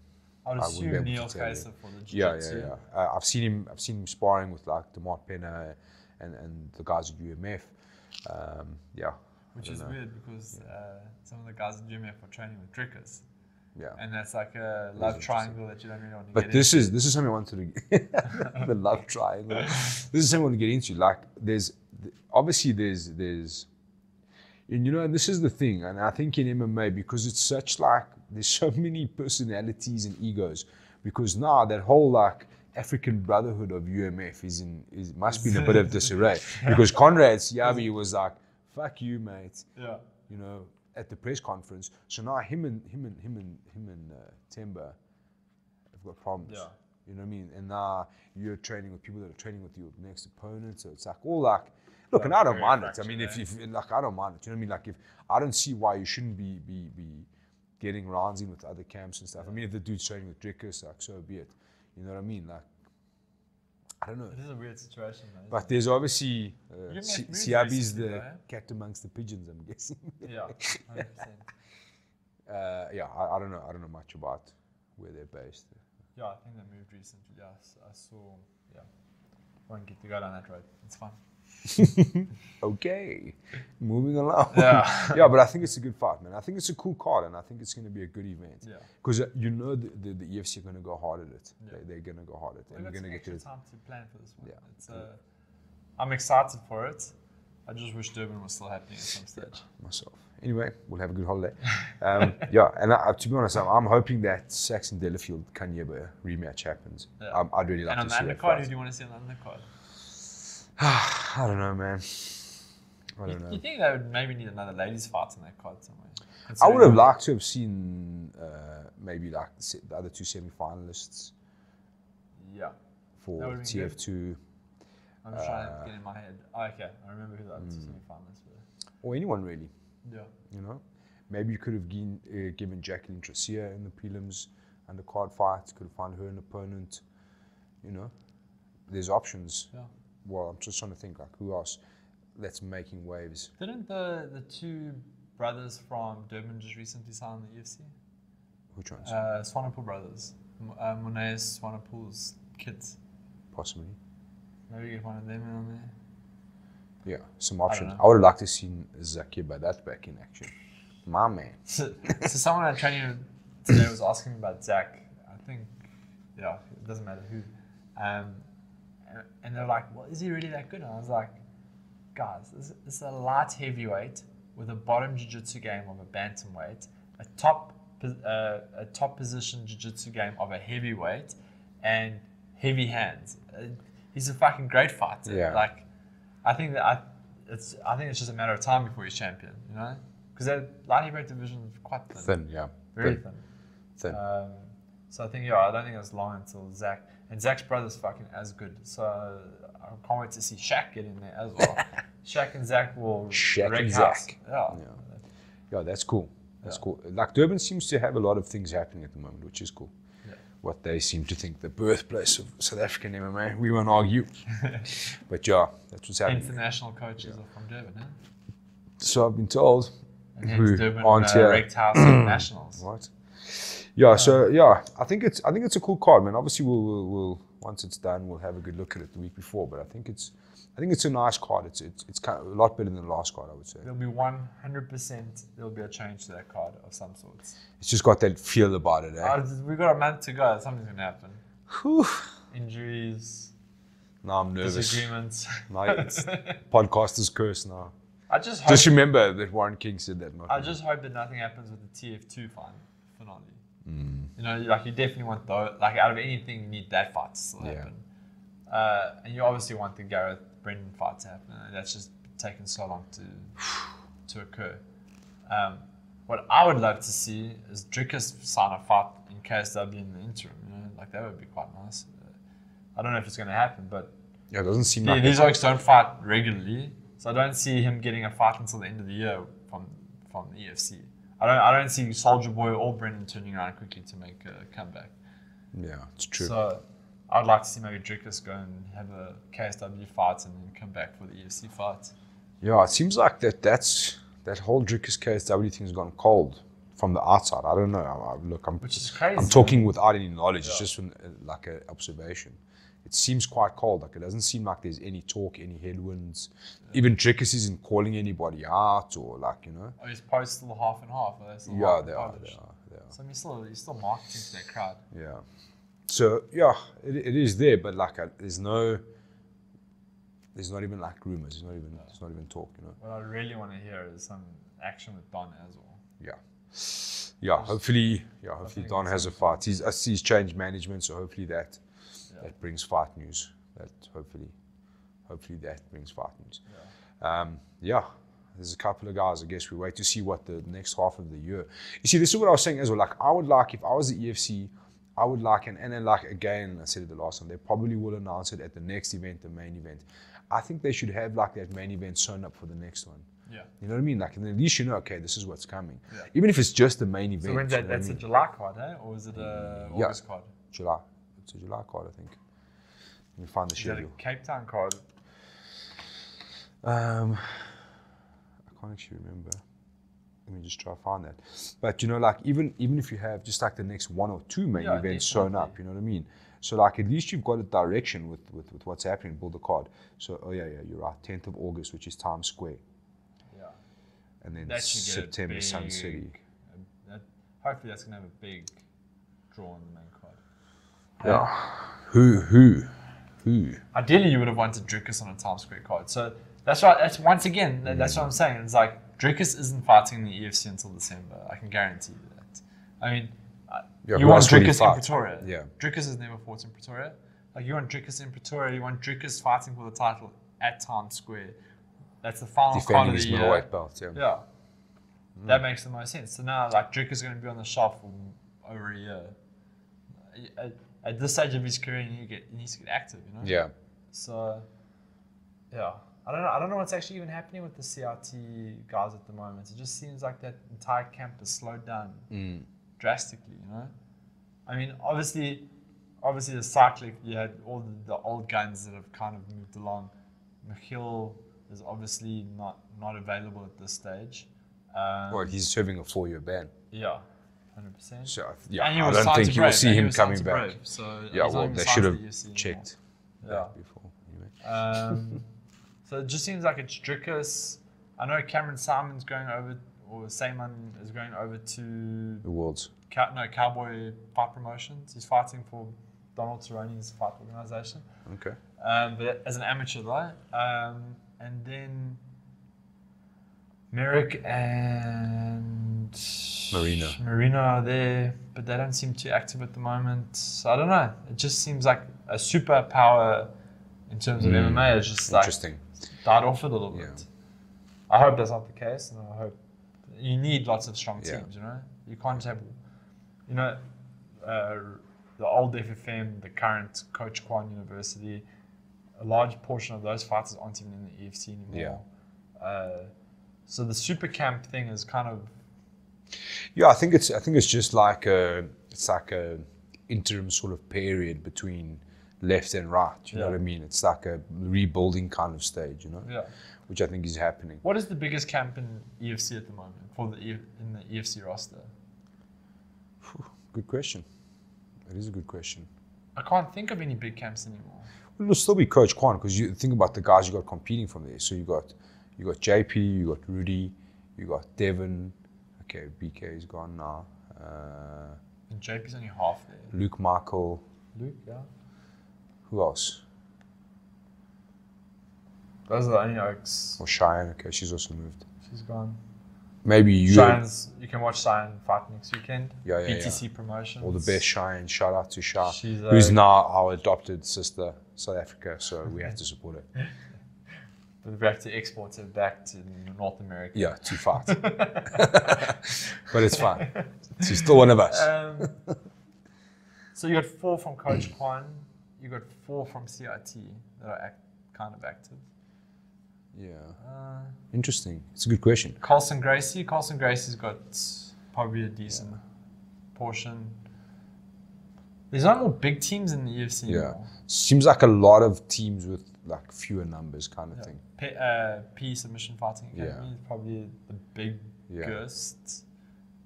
S1: I would
S2: wouldn't be
S1: assume
S2: able
S1: Neil
S2: to tell you.
S1: Kaiser for the jiu-jitsu.
S2: Yeah. I've seen him sparring with like DeMart Penna and the guys at UMF.
S1: Which is weird because some of the guys at UMF are training with Drickers.
S2: Yeah.
S1: And that's like a love triangle that you don't really want to
S2: but
S1: get
S2: this
S1: into.
S2: is something I wanted to the love triangle. This is something I want to get into. Like there's and this is the thing, and I think in MMA, because it's such like there's so many personalities and egos, because now that whole like African brotherhood of UMF must be in a bit of disarray. Because Conrad Siabi was like, "Fuck you, mate."
S1: Yeah.
S2: At the press conference. So now him and Temba have got problems.
S1: Yeah.
S2: You know what I mean? And now you're training with people that are training with your next opponent. So it's like all like, look, and I don't mind it. I mean, if like, I don't mind it. You know what I mean? Like, if I don't see why you shouldn't be getting rounds in with other camps and stuff. I mean, if the dude's training with Drickers, like, so be it. You know what I mean? Like, I don't know.
S1: It is a weird situation, though.
S2: But there's obviously Siabi's the
S1: though,
S2: cat amongst the pigeons, I'm guessing.
S1: Yeah, 100%.
S2: I don't know. I don't know much about where they're based.
S1: Yeah, I think they moved recently. Yeah, I saw. Yeah, won't get to go down that road. It's fine.
S2: Okay, moving along.
S1: Yeah.
S2: Yeah, but I think it's a good fight, man. I think it's a cool card, and I think it's going to be a good event.
S1: Yeah.
S2: Because the UFC are going to go hard at it.
S1: Yeah.
S2: They're going to go hard at it.
S1: We've
S2: and we're
S1: got
S2: going to
S1: some
S2: get to
S1: extra
S2: it.
S1: time to plan for this one.
S2: Yeah.
S1: It's I'm excited for it. I just wish Durban was still happening at some stage.
S2: Myself. Anyway, we'll have a good holiday. And to be honest, I'm hoping that Saxon Delafield Kanyeba rematch happens.
S1: Yeah.
S2: I'd really like
S1: and
S2: to
S1: on
S2: see
S1: the
S2: that
S1: undercard,
S2: fight.
S1: who do you want to see on the undercard?
S2: I don't know, man. I don't know.
S1: You think they would maybe need another ladies' fight on that card somewhere?
S2: I would have liked to have seen maybe like the other two semi-finalists.
S1: Yeah.
S2: For
S1: That would've been
S2: TF2.
S1: I'm just trying to get in my head. Oh, okay, I remember who the other two semi-finalists were.
S2: Or anyone really.
S1: Yeah.
S2: Maybe you could have given Jacqueline Tracia in the prelims undercard fight. Could have found her an opponent. There's options.
S1: Yeah.
S2: Well, I'm just trying to think like who else that's making waves.
S1: Didn't the two brothers from Durban just recently sign the UFC?
S2: Which ones?
S1: Swanepoel brothers. Monet Swanepoel's kids.
S2: Possibly.
S1: Maybe get one of them in on there.
S2: Yeah, some options.
S1: know.
S2: I would have liked to see Zakir Badat back in action. My man.
S1: So someone at training today was asking me about Zach. I think, it doesn't matter who. And they're like, well, is he really that good? And I was like, guys, this is a light heavyweight with a bottom jiu-jitsu game of a bantamweight, a top position jiu-jitsu game of a heavyweight, and heavy hands. He's a fucking great fighter.
S2: Yeah.
S1: Like, I think it's just a matter of time before he's champion. Because that light heavyweight division is quite thin.
S2: Thin, yeah.
S1: Very thin.
S2: Thin.
S1: So I think, I don't think it's long until Zach. And Zach's brother's fucking as good. So I can't wait to see Shaq get in there as well. Shaq and Zach will wreck house.
S2: Yeah, that's cool. That's cool. Like Durban seems to have a lot of things happening at the moment, which is cool.
S1: Yeah.
S2: What they seem to think the birthplace of South African MMA. We won't argue. But that's what's happening.
S1: International coaches are from Durban, huh?
S2: So I've been told.
S1: And hence Durban
S2: aren't here.
S1: wrecked house at nationals.
S2: Right. Yeah, I think it's a cool card, man. Obviously we'll once it's done we'll have a good look at it the week before, but I think it's a nice card. It's kind of a lot better than the last card, I would say.
S1: There'll be 100% there'll be a change to that card of some sorts.
S2: It's just got that feel about it, eh?
S1: We've got a month to go. Something's gonna happen.
S2: Whew.
S1: Injuries.
S2: Now I'm nervous.
S1: Disagreements.
S2: Now it's podcaster's curse now.
S1: I just hope.
S2: Just remember that Warren King said that.
S1: I just hope that nothing happens with the TF2 finale. You definitely want out of anything, you need that fight to still happen. And you obviously want the Gareth Brendan fight to happen. And that's just taken so long to occur. What I would love to see is Drickers sign a fight in KSW in the interim. That would be quite nice. I don't know if it's going to happen, but
S2: it doesn't seem like
S1: these folks don't fight regularly, so I don't see him getting a fight until the end of the year from the EFC. I don't see Soldierboy or Brendan turning around quickly to make a comeback.
S2: Yeah, it's true.
S1: So I'd like to see maybe Dricus go and have a KSW fight and then come back for the UFC fight.
S2: Yeah, it seems like that whole Dricus KSW thing's gone cold from the outside. I don't know.
S1: Which is crazy.
S2: I'm talking without any knowledge. It's just from, like an observation. It seems quite cold. Like it doesn't seem like there's any talk, any headwinds. Even Dricus isn't calling anybody out or like, you know.
S1: Oh, his posts still half and half.
S2: Yeah, they are.
S1: So you're still marketing to that crowd.
S2: Yeah. So yeah, it is there, but like there's not even like rumors. There's not even talk. You know.
S1: What I really want to hear is some action with Don as well.
S2: Yeah. Hopefully Don has a fight. I see he's changed management, so hopefully that brings fight news. Hopefully that brings fight news. There's a couple of guys. I guess we wait to see what the next half of the year. You see, this is what I was saying as well. Like I would like if I was the EFC. I would like, and then like again, I said it the last time, they probably will announce it at the next event, the main event. I think they should have like that main event sewn up for the next one.
S1: Yeah.
S2: You know what I mean? Like, and at least you know, okay, this is what's coming.
S1: Yeah.
S2: Even if it's just the main event.
S1: So when's that's a July card, eh? Or is it a August card?
S2: July. It's a July card, I think. Let me find the schedule.
S1: Is that a Cape Town card?
S2: I can't actually remember. Let me just try to find that. But you know, like even if you have just like the next one or two main events sewn up, you know what I mean? So like at least you've got a direction with what's happening, build the card. So you're right. 10th of August, which is Times Square.
S1: Yeah.
S2: And then September, Sun City.
S1: Hopefully that's gonna have a big draw on the main card.
S2: Yeah. Who?
S1: Ideally you would have wanted Dricus on a Times Square card. So that's right, that's once again, that's what I'm saying. It's like Dricus isn't fighting in the UFC until December. I can guarantee you that. I mean, you want Dricus in Pretoria.
S2: Yeah.
S1: Dricus has never fought in Pretoria. Like you want Dricus in Pretoria, you want Dricus fighting for the title at Times Square. That's the final card of the year.
S2: Middleweight belt,
S1: yeah. That makes the most sense. So now, like Dricus is going to be on the shelf for over a year. At this stage of his career, he needs to get active. You know.
S2: Yeah.
S1: So, yeah. I don't know what's actually even happening with the CRT guys at the moment. It just seems like that entire camp has slowed down drastically, you know? I mean, obviously the cyclic, you had all the old guns that have kind of moved along. Michiel is obviously not available at this stage.
S2: Well, he's serving a 4-year ban.
S1: Yeah, 100%.
S2: So,
S1: and
S2: I don't think you'll see him coming back.
S1: Brave, so
S2: they should have checked before.
S1: Anyway. So it just seems like it's Dricus. I know Cameron Simon's going over, or Simon is going over to
S2: the Worlds.
S1: Cowboy Fight Promotions. He's fighting for Donald Cerrone's fight organization.
S2: Okay.
S1: But as an amateur, right? And then Merrick and Marino are there, but they don't seem too active at the moment. So I don't know. It just seems like a superpower in terms of MMA. It's just like died off a little bit. I hope that's not the case, and I hope you need lots of strong teams. You know, you can't have, you know, the old FFM, the current Coach Kwan University. A large portion of those fighters aren't even in the EFC anymore. So the super camp thing is kind of.
S2: Yeah, I think it's just like a interim sort of period between left and right. You know what I mean? It's like a rebuilding kind of stage, you know?
S1: Yeah.
S2: Which I think is happening.
S1: What is the biggest camp in EFC at the moment in the EFC roster?
S2: Good question. That is a good question.
S1: I can't think of any big camps anymore.
S2: Well, it'll still be Coach Kwan because you think about the guys you got competing from there. So you got JP, you got Rudy, you got Devin. Okay, BK is gone now.
S1: And JP's only half there.
S2: Luke Michael.
S1: Luke, yeah.
S2: Who else?
S1: Those are the only Oaks.
S2: Or Cheyenne. Okay, she's also moved.
S1: She's gone.
S2: Maybe you.
S1: You can watch Cheyenne fight next weekend. BTC Promotions.
S2: All the best, Cheyenne. Shout out to Sha, who's now our adopted sister, South Africa. So we have to support her.
S1: But we have to export her back to North America.
S2: Yeah, to fight. But it's fine. She's still one of us.
S1: So you got 4 from Coach Kwan. You got 4 from CRT that are kind of active.
S2: Yeah. Interesting. It's a good question.
S1: Carlson Gracie's got probably a decent portion. There's not more big teams in the UFC anymore.
S2: Seems like a lot of teams with like fewer numbers kind of thing.
S1: P Submission Fighting Academy is probably the biggest.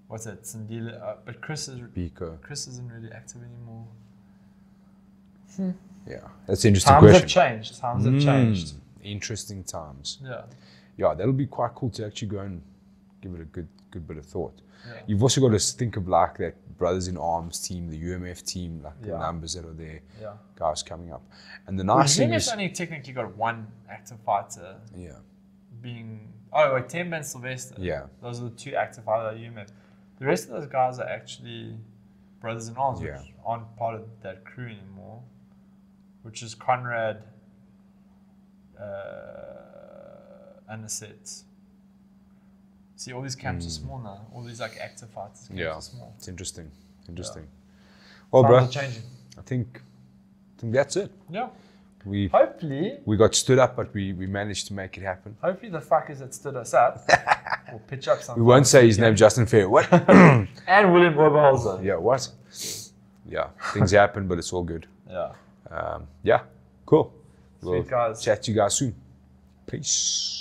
S1: What's it? Sandila, but Chris isn't really active anymore.
S2: Yeah, that's an interesting
S1: Times
S2: question.
S1: have changed. Times have changed.
S2: Interesting times.
S1: Yeah,
S2: that'll be quite cool to actually go and give it a good bit of thought.
S1: Yeah.
S2: You've also got to think of like that Brothers in Arms team, the UMF team, like the numbers that are there, guys coming up. And the nice thing is,
S1: only technically got one active fighter.
S2: Yeah.
S1: Being Temba and Sylvester.
S2: Yeah.
S1: Those are the two active fighters at UMF. The rest of those guys are actually Brothers in Arms, which aren't part of that crew anymore. Which is Conrad, Anisette. See, all these camps are small now. All these like active fighters camps are small.
S2: It's interesting.
S1: Yeah.
S2: Well, bro,
S1: changing.
S2: I think that's it.
S1: Yeah.
S2: Hopefully we got stood up, but we managed to make it happen.
S1: Hopefully the fuckers that stood us up will pitch up something.
S2: We won't say his name, Justin Fair. What?
S1: And William Oberholzer.
S2: Yeah, what? Yeah, things happen, but it's all good.
S1: Yeah.
S2: Cool.
S1: Sweet guys.
S2: Chat to you guys soon. Peace.